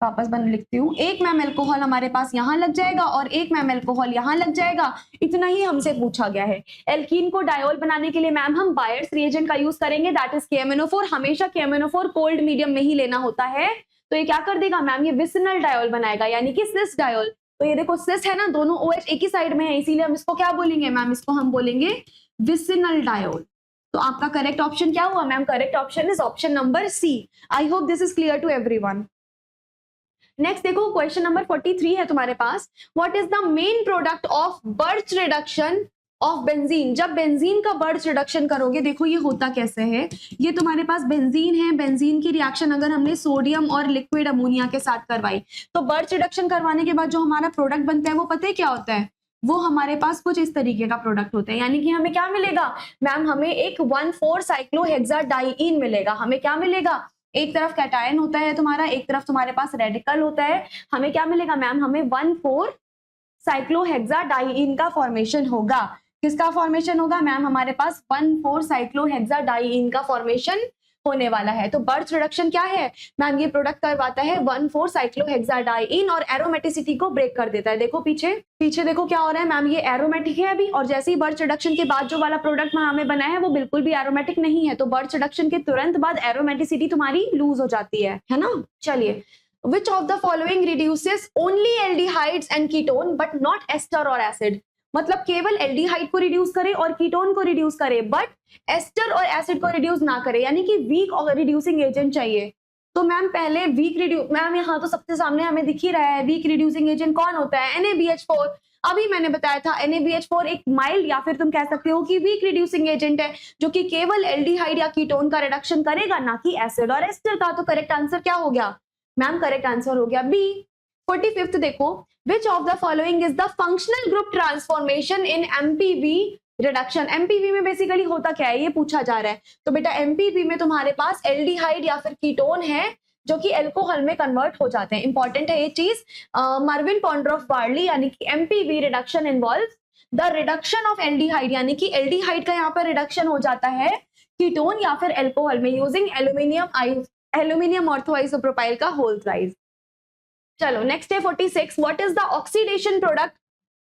[SPEAKER 1] वापस बन लिखती हूँ, 1 मैम एल्कोहल हमारे पास यहाँ लग जाएगा और 1 मैम एल्कोहल यहाँ लग जाएगा। इतना ही हमसे पूछा गया है। एल्कीन को डायोल बनाने के लिए मैम हम बायर्स रिएजेंट का यूज करेंगे, दैट इज KMnO4। हमेशा KMnO4 कोल्ड मीडियम में ही लेना होता है। तो ये क्या कर देगा मैम? ये विसिनल डायोल बनाएगा, यानी कि सिस डायोल। तो ये देखो सिस है ना, दोनों OH एक ही साइड में है, इसीलिए हम इसको क्या बोलेंगे मैम? इसको हम बोलेंगे विसिनल डायोल। तो आपका करेक्ट ऑप्शन क्या हुआ ma'am? Correct option is option number C. I hope this is clear to everyone. Next देखो क्वेश्चन नंबर 43 है तुम्हारे पास। What is the main product of Birch reduction of benzene? जब बेंजीन का बर्च रिडक्शन करोगे, देखो ये होता कैसे है। ये तुम्हारे पास बेंजीन है, बेंजीन की रिएक्शन अगर हमने सोडियम और लिक्विड अमोनिया के साथ करवाई, तो बर्च रिडक्शन करवाने के बाद जो हमारा प्रोडक्ट बनता है वो पता है क्या होता है? वो हमारे पास कुछ इस तरीके का प्रोडक्ट होता है, यानी कि हमें क्या मिलेगा मैम, हमें एक 1,4 साइक्लोहेक्साडाइईन मिलेगा। हमें क्या मिलेगा, एक तरफ कैटायन होता है तुम्हारा, एक तरफ तुम्हारे पास रेडिकल होता है, हमें क्या मिलेगा मैम, हमें 1,4 साइक्लोहेक्साडाइईन का फॉर्मेशन होगा। किसका फॉर्मेशन होगा मैम, हमारे पास 1,4 साइक्लोहेक्साडाइईन का फॉर्मेशन होने वाला है। तो बर्च रिडक्शन क्या है मैम, ये प्रोडक्ट करवाता है 1,4 साइक्लोहेक्साडाइईन और एरोमेटिसिटी को ब्रेक कर देता है। देखो पीछे पीछे देखो क्या हो रहा है मैम, ये एरोमेटिक है अभी, और जैसे ही बर्च रिडक्शन के बाद जो वाला प्रोडक्ट हमें बना है वो बिल्कुल भी एरोमेटिक नहीं है। तो बर्च रिडक्शन के तुरंत बाद एरोमेटिसिटी तुम्हारी लूज हो जाती है ना। चलिए, which of the following reduces only aldehydes and ketone but not ester or acid, मतलब केवल एल्डिहाइड को रिड्यूस करे और कीटोन को रिड्यूस करे बट एस्टर और एसिड को रिड्यूस ना करे, यानी कि वीक रिड्यूसिंग एजेंट चाहिए। तो मैम पहले वीक रिड्यूस, मैम यहाँ तो सबसे सामने हमें दिख ही रहा है वीक रिड्यूसिंग एजेंट कौन होता है, NaBH4। अभी मैंने बताया था NaBH4 एक माइल्ड या फिर तुम कह सकते हो कि वीक रिड्यूसिंग एजेंट है, जो कि केवल एल्डिहाइड या कीटोन का रिडक्शन करेगा, ना कि एसिड और एस्टर का। तो करेक्ट आंसर क्या हो गया मैम, करेक्ट आंसर हो गया बी। 45th देखो, which of the following is the functional group transformation in MPV reduction। MPV में बेसिकली होता क्या है ये पूछा जा रहा है। तो बेटा MPV में तुम्हारे पास एल्डिहाइड या फिर कीटोन है जो कि एल्कोहल में कन्वर्ट हो जाते हैं। इंपॉर्टेंट है ये चीज, मर्विन पॉन्ड्रोफ बार्ली, यानी कि MPV reduction involves the reduction of aldehyde, यानी कि एल्डिहाइड का यहाँ पर रिडक्शन हो जाता है कीटोन या फिर एल्कोहल में यूजिंग एल्यूमिनियम ऑर्थोआइसोप्रोपाइल का होल राइज। चलो नेक्स्ट है 46, what is the oxidation product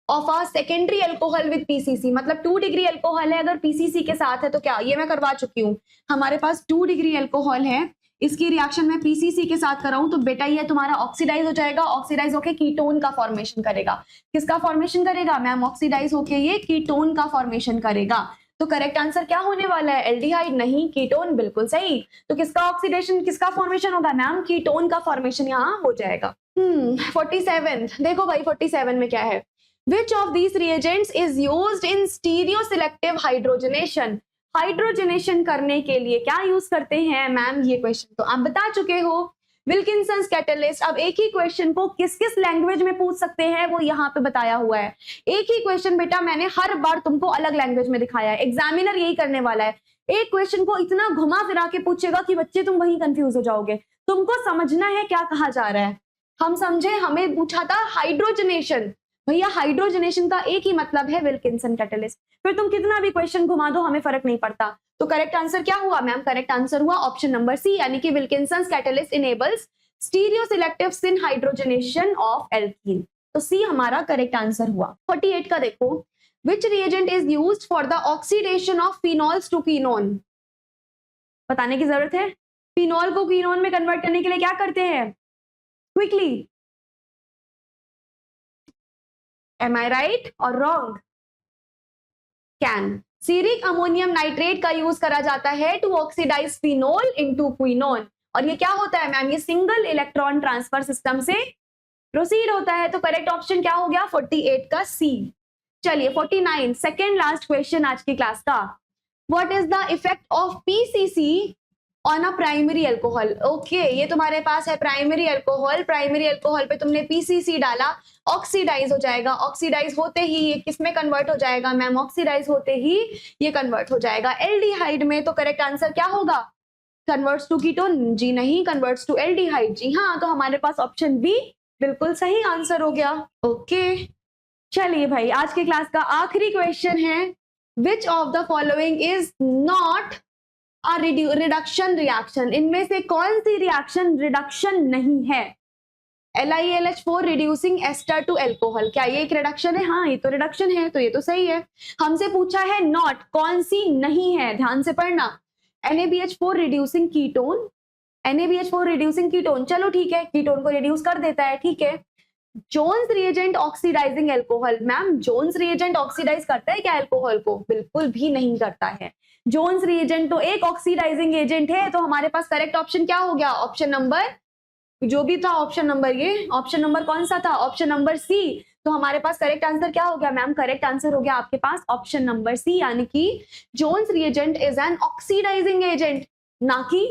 [SPEAKER 1] of a secondary alcohol with PCC, मतलब 2 डिग्री अल्कोहल है अगर पीसीसी के साथ है तो क्या, ये मैं करवा चुकी हूँ। हमारे पास 2 डिग्री अल्कोहल है, इसकी रिएक्शन मैं पीसीसी के साथ कराऊं तो बेटा ये तुम्हारा ऑक्सीडाइज हो जाएगा, ऑक्सीडाइज होके कीटोन का फॉर्मेशन करेगा। किसका फॉर्मेशन करेगा मैम, ऑक्सीडाइज होके ये कीटोन का फॉर्मेशन करेगा। तो करेक्ट आंसर क्या होने वाला है, एल्डिहाइड नहीं कीटोन, बिल्कुल सही। तो किसका ऑक्सीडेशन, किसका फॉर्मेशन होगा मैम, कीटोन का फॉर्मेशन यहाँ हो जाएगा। 47 देखो भाई, 47 में क्या है, which of these reagents is used in stereoselective hydrogenation। Hydrogenation करने के लिए क्या यूज करते हैं मैम, ये क्वेश्चन तो आप बता चुके हो, विल्किंसंस कैटलिस्ट। अब एक ही क्वेश्चन को किस किस लैंग्वेज में पूछ सकते हैं वो यहाँ पे बताया हुआ है। एक ही क्वेश्चन बेटा मैंने हर बार तुमको अलग लैंग्वेज में दिखाया है, एग्जामिनर यही करने वाला है, एक क्वेश्चन को इतना घुमा फिरा के पूछेगा कि बच्चे तुम वहीं कंफ्यूज हो जाओगे। तुमको समझना है क्या कहा जा रहा है। हम समझे, हमें पूछा था हाइड्रोजनेशन, भैया हाइड्रोजनेशन का एक ही मतलब है विल्किंसन कैटलिस्ट, फिर तुम कितना भी क्वेश्चन घुमा दो हमें फर्क नहीं पड़ता। तो करेक्ट आंसर क्या हुआ मैम, करेक्ट आंसर हुआ ऑप्शन नंबर सी, यानी कि Wilkinson's catalyst enables stereoselective syn hydrogenation of alkene. तो सी हमारा करेक्ट आंसर हुआ। 48 का देखो, which reagent is used for the oxidation of phenols to quinone. बताने की जरूरत है, फिनॉल को कीनोन में कन्वर्ट करने के लिए क्या करते हैं, क्विकली, एम आई राइट और wrong, CAN. Ceric ammonium nitrate का यूज करा जाता है to oxidise phenol into quinone, और ये क्या होता है मैम, ये सिंगल इलेक्ट्रॉन ट्रांसफर सिस्टम से प्रोसीड होता है। तो करेक्ट ऑप्शन क्या हो गया 48 का सी। चलिए 49 सेकेंड लास्ट क्वेश्चन आज की क्लास का, what is the effect of PCC on a primary alcohol. Okay, ये तुम्हारे पास है प्राइमरी अल्कोहल, प्राइमरी अल्कोहल पे तुमने पीसीसी डाला, ऑक्सीडाइज हो जाएगा, ऑक्सीडाइज होते ही ये किसमें कन्वर्ट हो जाएगा मैम, ऑक्सीडाइज होते ही ये कन्वर्ट हो जाएगा एल्डिहाइड में। तो करेक्ट आंसर क्या होगा, कन्वर्ट्स टू कीटोन, जी नहीं, कन्वर्ट्स टू एल्डिहाइड, जी हाँ। तो हमारे पास ऑप्शन बी बिल्कुल सही आंसर हो गया। ओके चलिए भाई, आज के क्लास का आखिरी क्वेश्चन है, which of the following is not a reduction reaction. इनमें से कौन सी रिएक्शन रिडक्शन नहीं है। LiAlH4 reducing ester to alcohol, क्या ये एक रिडक्शन है, हाँ ये तो रिडक्शन है, तो ये तो सही है। हमसे पूछा है नॉट, कौन सी नहीं है, ध्यान से पढ़ना। NaBH4 reducing ketone, NaBH4 reducing ketone, चलो ठीक है, कीटोन को रिड्यूस कर देता है, ठीक है। Jones reagent oxidising alcohol, ma'am Jones reagent oxidise करता है क्या एल्कोहल को, बिल्कुल भी नहीं करता है। जोन्स रिएजेंट तो एक ऑक्सीडाइजिंग एजेंट है, तो हमारे पास करेक्ट ऑप्शन क्या हो गया, ऑप्शन नंबर जो भी था, ऑप्शन नंबर ये, ऑप्शन नंबर कौन सा था, ऑप्शन नंबर सी। तो हमारे पास करेक्ट आंसर क्या हो गया मैम, करेक्ट आंसर हो गया आपके पास ऑप्शन नंबर सी, यानी कि Jones reagent is an oxidising agent, ना कि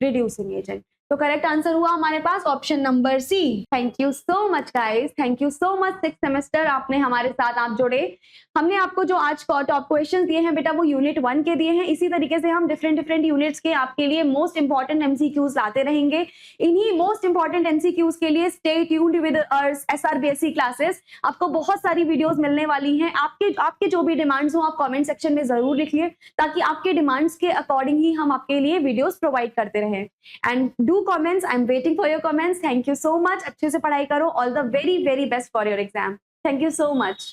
[SPEAKER 1] रिड्यूसिंग एजेंट। तो करेक्ट आंसर हुआ हमारे पास option number C. Thank you so much guys, thank you so much six semester, आपने हमारे साथ आप जुड़े। हमने आपको जो आज टॉप क्वेश्चंस दिए हैं बेटा वो यूनिट 1 के दिए हैं। इसी तरीके से हम डिफरेंट यूनिट्स के आपके लिए मोस्ट इंपॉर्टेंट एमसीक्यूज लाते रहेंगे। इन्हीं मोस्ट इंपॉर्टेंट एमसीक्यूज के लिए stay tuned with our SRBSE classes. आपको बहुत सारी वीडियोस मिलने वाली हैं। आपके जो भी डिमांड्स हो आप कमेंट सेक्शन में जरूर लिखिए, ताकि आपके डिमांड्स के अकॉर्डिंग ही हम आपके लिए वीडियोस प्रोवाइड करते रहें। And do comments, I am waiting for your comments. Thank you so much, अच्छे से पढ़ाई करो। All the very very best for your exam. Thank you so much.